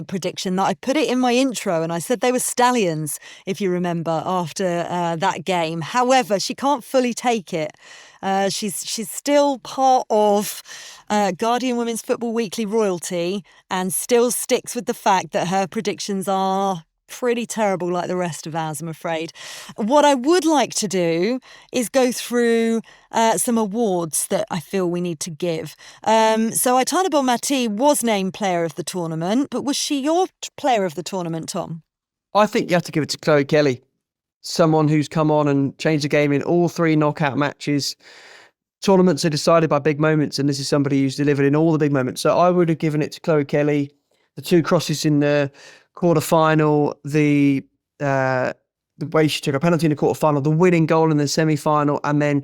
prediction that I put it in my intro and I said they were stallions, if you remember, after that game. However, she can't fully take it. She's still part of Guardian Women's Football Weekly royalty and still sticks with the fact that her predictions are pretty terrible like the rest of ours, I'm afraid. What I would like to do is go through some awards that I feel we need to give. So Aitana Bonmatí was named player of the tournament, but was she your player of the tournament, Tom? I think you have to give it to Chloe Kelly, someone who's come on and changed the game in all 3 knockout matches. Tournaments are decided by big moments, and this is somebody who's delivered in all the big moments. So I would have given it to Chloe Kelly. The 2 crosses in the quarter-final, the way she took a penalty in the quarter-final, the winning goal in the semi-final, and then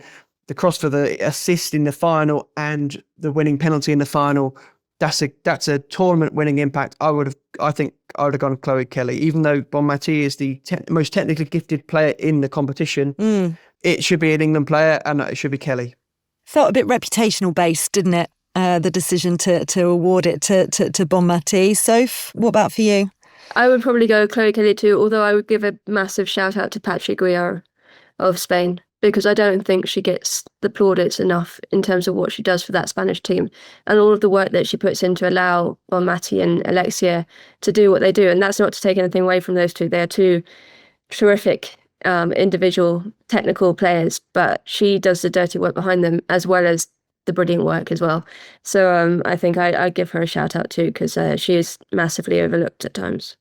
the cross for the assist in the final and the winning penalty in the final. That's a tournament-winning impact. I think I would have gone Chloe Kelly, even though Bonmatí is the most technically gifted player in the competition. It should be an England player, and it should be Kelly. Felt a bit reputational based, didn't it? the decision to award it to Bonmatí. Soph, what about for you? I would probably go Chloe Kelly too, although I would give a massive shout out to Patrick Guillaume of Spain, because I don't think she gets the plaudits enough in terms of what she does for that Spanish team and all of the work that she puts in to allow Bonmatí and Alessia to do what they do. And that's not to take anything away from those two. They are two terrific individual technical players, but she does the dirty work behind them as well as the brilliant work as well. So I think I'd give her a shout out too, because she is massively overlooked at times.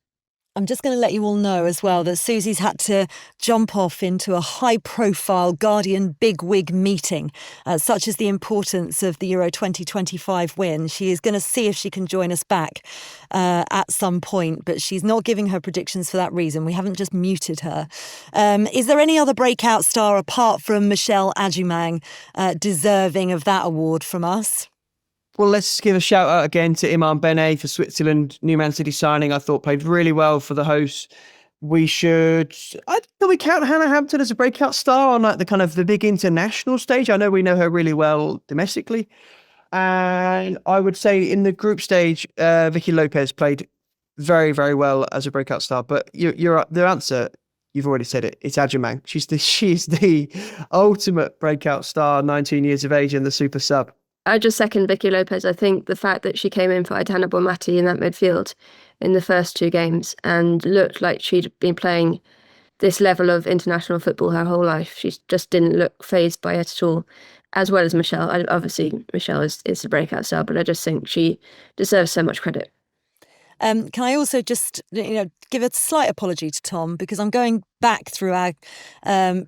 I'm just going to let you all know as well that Susie's had to jump off into a high-profile Guardian bigwig meeting. Such is the importance of the Euro 2025 win. She is going to see if she can join us back at some point, but she's not giving her predictions for that reason. We haven't just muted her. Is there any other breakout star apart from Michelle Adjumang deserving of that award from us? Well, let's give a shout out again to Iman Benet for Switzerland. New Man City signing, I thought played really well for the hosts. Can we count Hannah Hampton as a breakout star on like the kind of the big international stage? I know we know her really well domestically. And I would say in the group stage, Vicky Lopez played very, very well as a breakout star. But the answer, you've already said it. It's Adjumang. She's the ultimate breakout star, 19 years of age and the super sub. I just second Vicky Lopez. I think the fact that she came in for Aitana Bonmatí in that midfield in the first two games and looked like she'd been playing this level of international football her whole life. She just didn't look fazed by it at all, as well as Michelle. Obviously, Michelle is the breakout star, but I just think she deserves so much credit. Can I also just give a slight apology to Tom, because I'm going back through our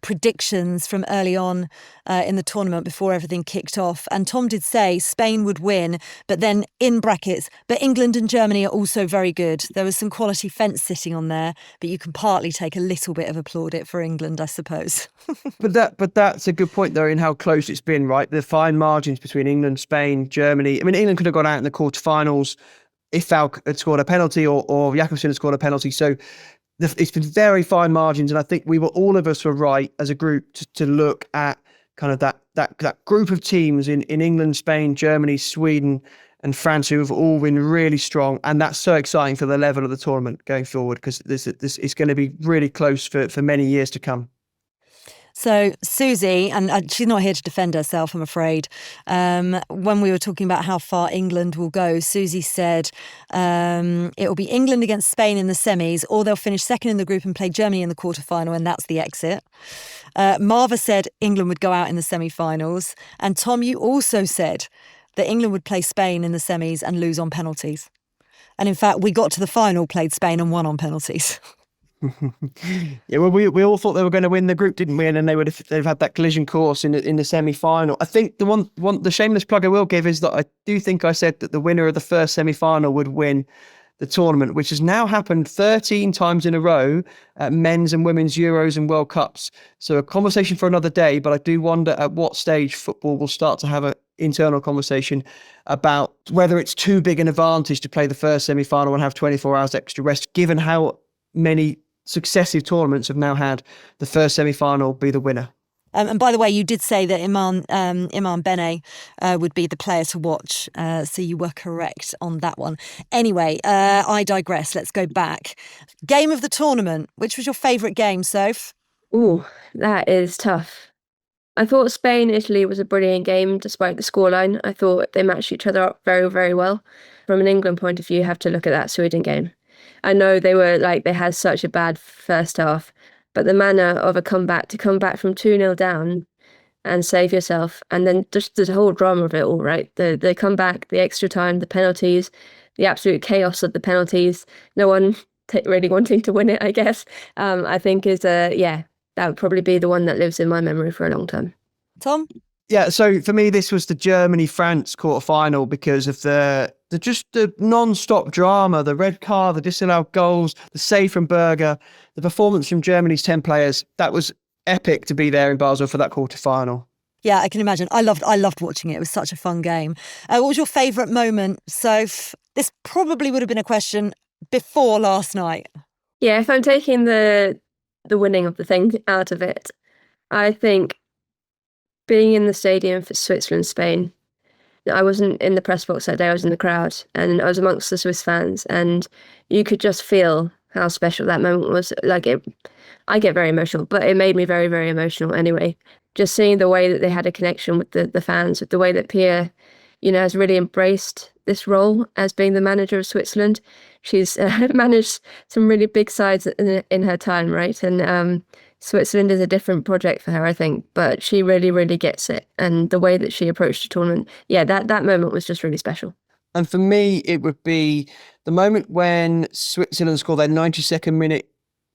predictions from early on in the tournament before everything kicked off, and Tom did say Spain would win, but then in brackets, but England and Germany are also very good. There was some quality fence sitting on there, but you can partly take a little bit of a plaudit for England, I suppose. But that's a good point though in how close it's been, right? The fine margins between England, Spain, Germany. I mean, England could have gone out in the quarterfinals if Falk had scored a penalty or Jakobsen had scored a penalty. So it's been very fine margins. And I think all of us were right as a group to look at kind of that group of teams in England, Spain, Germany, Sweden and France who have all been really strong. And that's so exciting for the level of the tournament going forward, because this is going to be really close for many years to come. So Susie, and she's not here to defend herself, I'm afraid. When we were talking about how far England will go, Susie said it will be England against Spain in the semis, or they'll finish second in the group and play Germany in the quarterfinal, and that's the exit. Marva said England would go out in the semi-finals. And Tom, you also said that England would play Spain in the semis and lose on penalties. And in fact, we got to the final, played Spain and won on penalties. Yeah, well, we all thought they were going to win the group, didn't we? And then they've had that collision course in the semi-final. I think the shameless plug I will give is that I do think I said that the winner of the first semi-final would win the tournament, which has now happened 13 times in a row at men's and women's Euros and World Cups. So a conversation for another day, but I do wonder at what stage football will start to have an internal conversation about whether it's too big an advantage to play the first semi-final and have 24 hours extra rest, given how many successive tournaments have now had the first semi-final be the winner. And by the way, you did say that Iman Benet would be the player to watch, so you were correct on that one. Anyway, I digress. Let's go back. Game of the tournament. Which was your favourite game, Soph? Ooh, that is tough. I thought Spain-Italy was a brilliant game despite the scoreline. I thought they matched each other up very, very well. From an England point of view, you have to look at that Sweden game. I know they had such a bad first half, but the manner of a comeback, to come back from 2-0 down and save yourself, and then just the whole drama of it all, right? The comeback, the extra time, the penalties, the absolute chaos of the penalties, no one really wanting to win it, I guess, I think that would probably be the one that lives in my memory for a long time. Tom? Yeah, so for me, this was the Germany-France quarterfinal because of the non-stop drama, the red card, the disallowed goals, the save from Berger, the performance from Germany's 10 players. That was epic to be there in Basel for that quarterfinal. Yeah, I can imagine. I loved watching it. It was such a fun game. What was your favourite moment, Soph? This probably would have been a question before last night. Yeah, if I'm taking the winning of the thing out of it, I think being in the stadium for Switzerland, Spain, I wasn't in the press box that day, I was in the crowd, and I was amongst the Swiss fans, and you could just feel how special that moment was. Like, I get very emotional, but it made me very, very emotional anyway. Just seeing the way that they had a connection with the fans, with the way that Pia, has really embraced this role as being the manager of Switzerland. She's managed some really big sides in her time, right? And Switzerland is a different project for her, I think, but she really, really gets it. And the way that she approached the tournament, that moment was just really special. And for me, it would be the moment when Switzerland scored their 92nd minute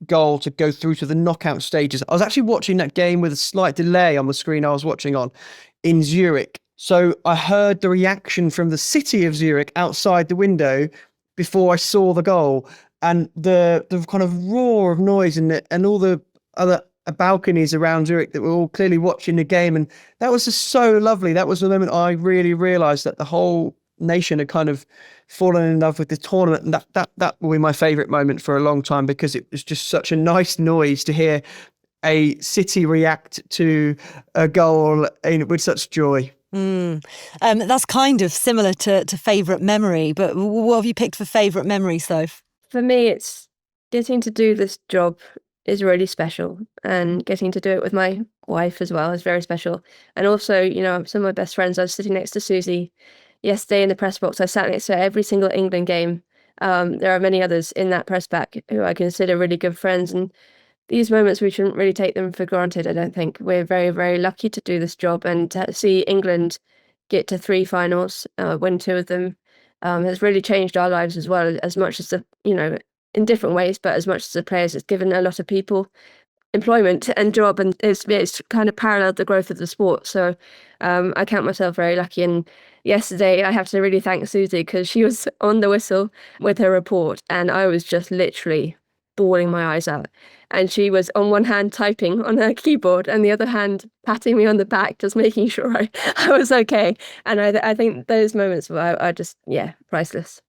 goal to go through to the knockout stages. I was actually watching that game with a slight delay on the screen I was watching on in Zurich. So I heard the reaction from the city of Zurich outside the window before I saw the goal, and the kind of roar of noise and all the other balconies around Zurich that were all clearly watching the game. And that was just so lovely. That was the moment I really realised that the whole nation had kind of fallen in love with the tournament. And that will be my favourite moment for a long time, because it was just such a nice noise to hear a city react to a goal with such joy. That's kind of similar to favourite memory, but what have you picked for favourite memory, Soph? For me, it's getting to do this job is really special, and getting to do it with my wife as well is very special. And also, some of my best friends, I was sitting next to Susie yesterday in the press box. I sat next to her every single England game. There are many others in that press pack who I consider really good friends, and these moments, we shouldn't really take them for granted, I don't think. We're very, very lucky to do this job, and to see England get to 3 finals, win 2 of them, has really changed our lives as well, as much as in different ways, but as much as the players, it's given a lot of people employment and job, and it's kind of paralleled the growth of the sport. So I count myself very lucky. And yesterday, I have to really thank Susie, because she was on the whistle with her report, and I was just literally bawling my eyes out. And she was on one hand typing on her keyboard and the other hand patting me on the back, just making sure I was okay. And I think those moments are just, priceless.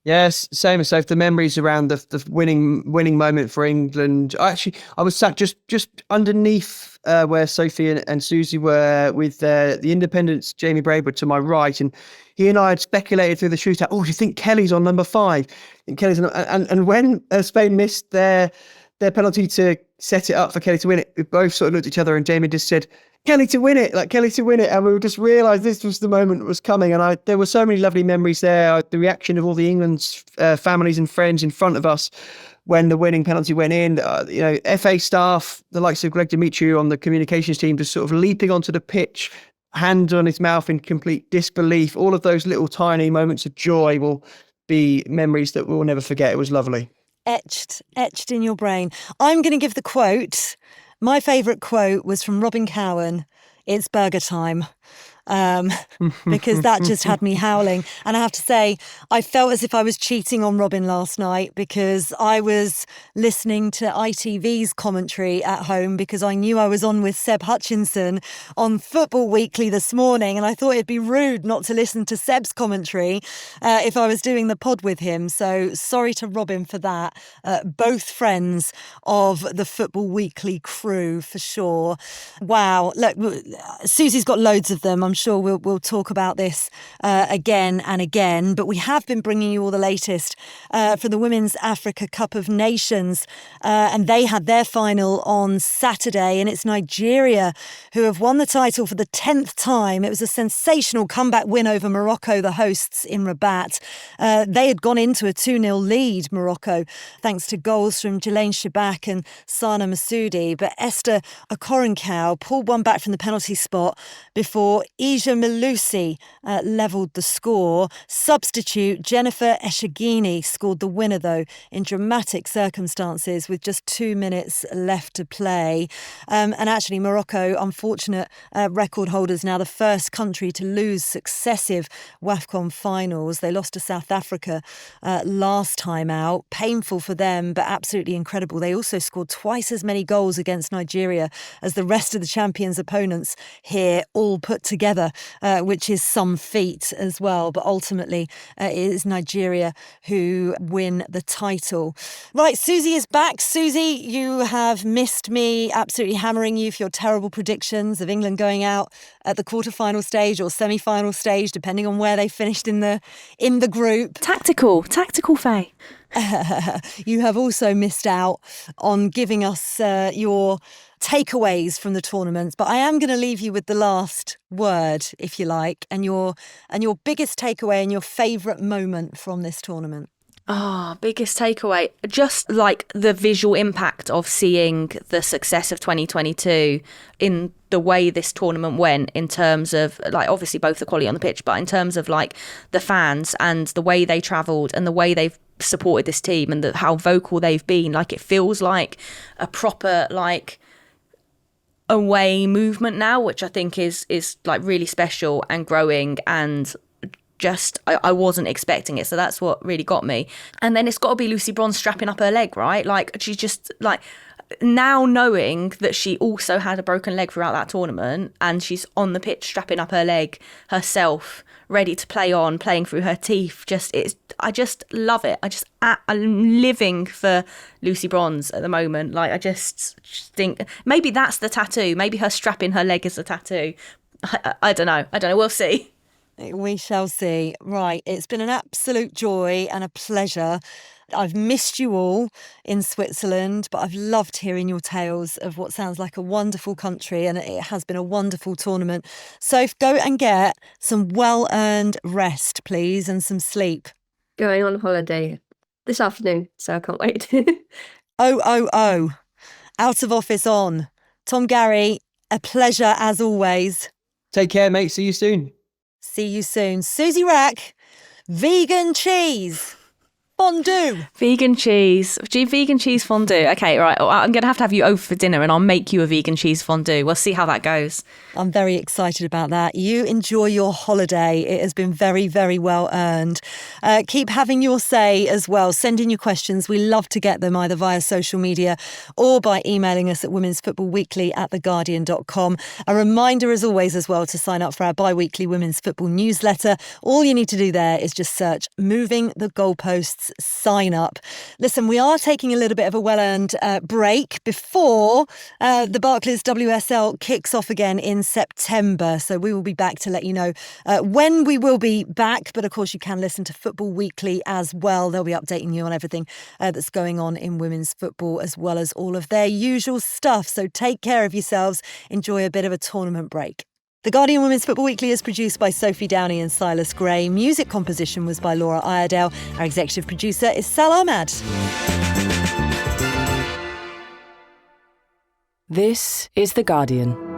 Yes, same as Soph. The memories around the winning moment for England. I was sat just underneath where Sophie and Susie were, with the Independent's Jamie Braidwood to my right, and he and I had speculated through the shootout. Oh, do you think Kelly's on number 5? And Kelly's and when Spain missed their penalty to set it up for Kelly to win it, we both sort of looked at each other, and Jamie just said, Kelly to win it, and we just realised this was the moment that was coming. And there were so many lovely memories there. The reaction of all the England's families and friends in front of us when the winning penalty went in. FA staff, the likes of Greg Dimitriou on the communications team, just sort of leaping onto the pitch, hand on his mouth in complete disbelief. All of those little tiny moments of joy will be memories that we'll never forget. It was lovely. Etched in your brain. I'm going to give the quote. My favourite quote was from Robin Cowan. It's burger time. Because that just had me howling. And I have to say, I felt as if I was cheating on Robin last night, because I was listening to ITV's commentary at home, because I knew I was on with Seb Hutchinson on Football Weekly this morning, and I thought it'd be rude not to listen to Seb's commentary if I was doing the pod with him. So sorry to Robin for that. Both friends of the Football Weekly crew, for sure. Wow. Look, Susie's got loads of them. I'm sure we'll talk about this again and again, but we have been bringing you all the latest from the Women's Africa Cup of Nations, and they had their final on Saturday, and it's Nigeria who have won the title for the 10th time. It was a sensational comeback win over Morocco, the hosts in Rabat. They had gone into a 2-0 lead, Morocco, thanks to goals from Jelaine Shabak and Sana Massoudi, but Esther Okoronkau pulled one back from the penalty spot before Ija Milusi levelled the score. Substitute Jennifer Eshagini scored the winner, though, in dramatic circumstances with just 2 minutes left to play. And actually, Morocco, unfortunate record holders, now the first country to lose successive Wafcon finals. They lost to South Africa last time out. Painful for them, but absolutely incredible. They also scored twice as many goals against Nigeria as the rest of the champions' opponents here, all put together, which is some feat as well. But ultimately, it is Nigeria who win the title. Right, Susie is back. Susie, you have missed me absolutely hammering you for your terrible predictions of England going out at the quarterfinal stage or semi-final stage, depending on where they finished in the group. Tactical, Faye. You have also missed out on giving us your takeaways from the tournaments, but I am going to leave you with the last word, if you like, and your biggest takeaway and your favourite moment from this tournament. Biggest takeaway, just like the visual impact of seeing the success of 2022 in the way this tournament went, in terms of like obviously both the quality on the pitch, but in terms of like the fans and the way they travelled and the way they've supported this team and how vocal they've been. Like, it feels like a proper like away movement now, which I think is like really special and growing, and just I wasn't expecting it, so that's what really got me. And then it's got to be Lucy Bronze strapping up her leg, right? Like, she's just like, now knowing that she also had a broken leg throughout that tournament, and she's on the pitch strapping up her leg herself, ready to play on, playing through her teeth. I just love it. I'm living for Lucy Bronze at the moment. Like, I just think maybe that's the tattoo. Maybe her strapping her leg is the tattoo. I don't know. We'll see. We shall see. Right, it's been an absolute joy and a pleasure. I've missed you all in Switzerland, but I've loved hearing your tales of what sounds like a wonderful country, and it has been a wonderful tournament. So go and get some well-earned rest, please, and some sleep. Going on holiday this afternoon, so I can't wait. Out of office on. Tom Gary, a pleasure as always. Take care, mate. See you soon. See you soon. Susie Rack, vegan cheese fondue. Vegan cheese fondue. Okay, right. I'm going to have you over for dinner, and I'll make you a vegan cheese fondue. We'll see how that goes. I'm very excited about that. You enjoy your holiday. It has been very, very well earned. Keep having your say as well. Send in your questions. We love to get them either via social media or by emailing us at womensfootballweekly@theguardian.com. A reminder, as always, as well, to sign up for our bi-weekly women's football newsletter. All you need to do there is just search Moving the Goalposts. Sign up. Listen, we are taking a little bit of a well-earned break before the Barclays WSL kicks off again in September. So we will be back to let you know when we will be back. But of course, you can listen to Football Weekly as well. They'll be updating you on everything that's going on in women's football, as well as all of their usual stuff. So take care of yourselves. Enjoy a bit of a tournament break. The Guardian Women's Football Weekly is produced by Sophie Downey and Silas Gray. Music composition was by Laura Iredale. Our executive producer is Sal Ahmad. This is The Guardian.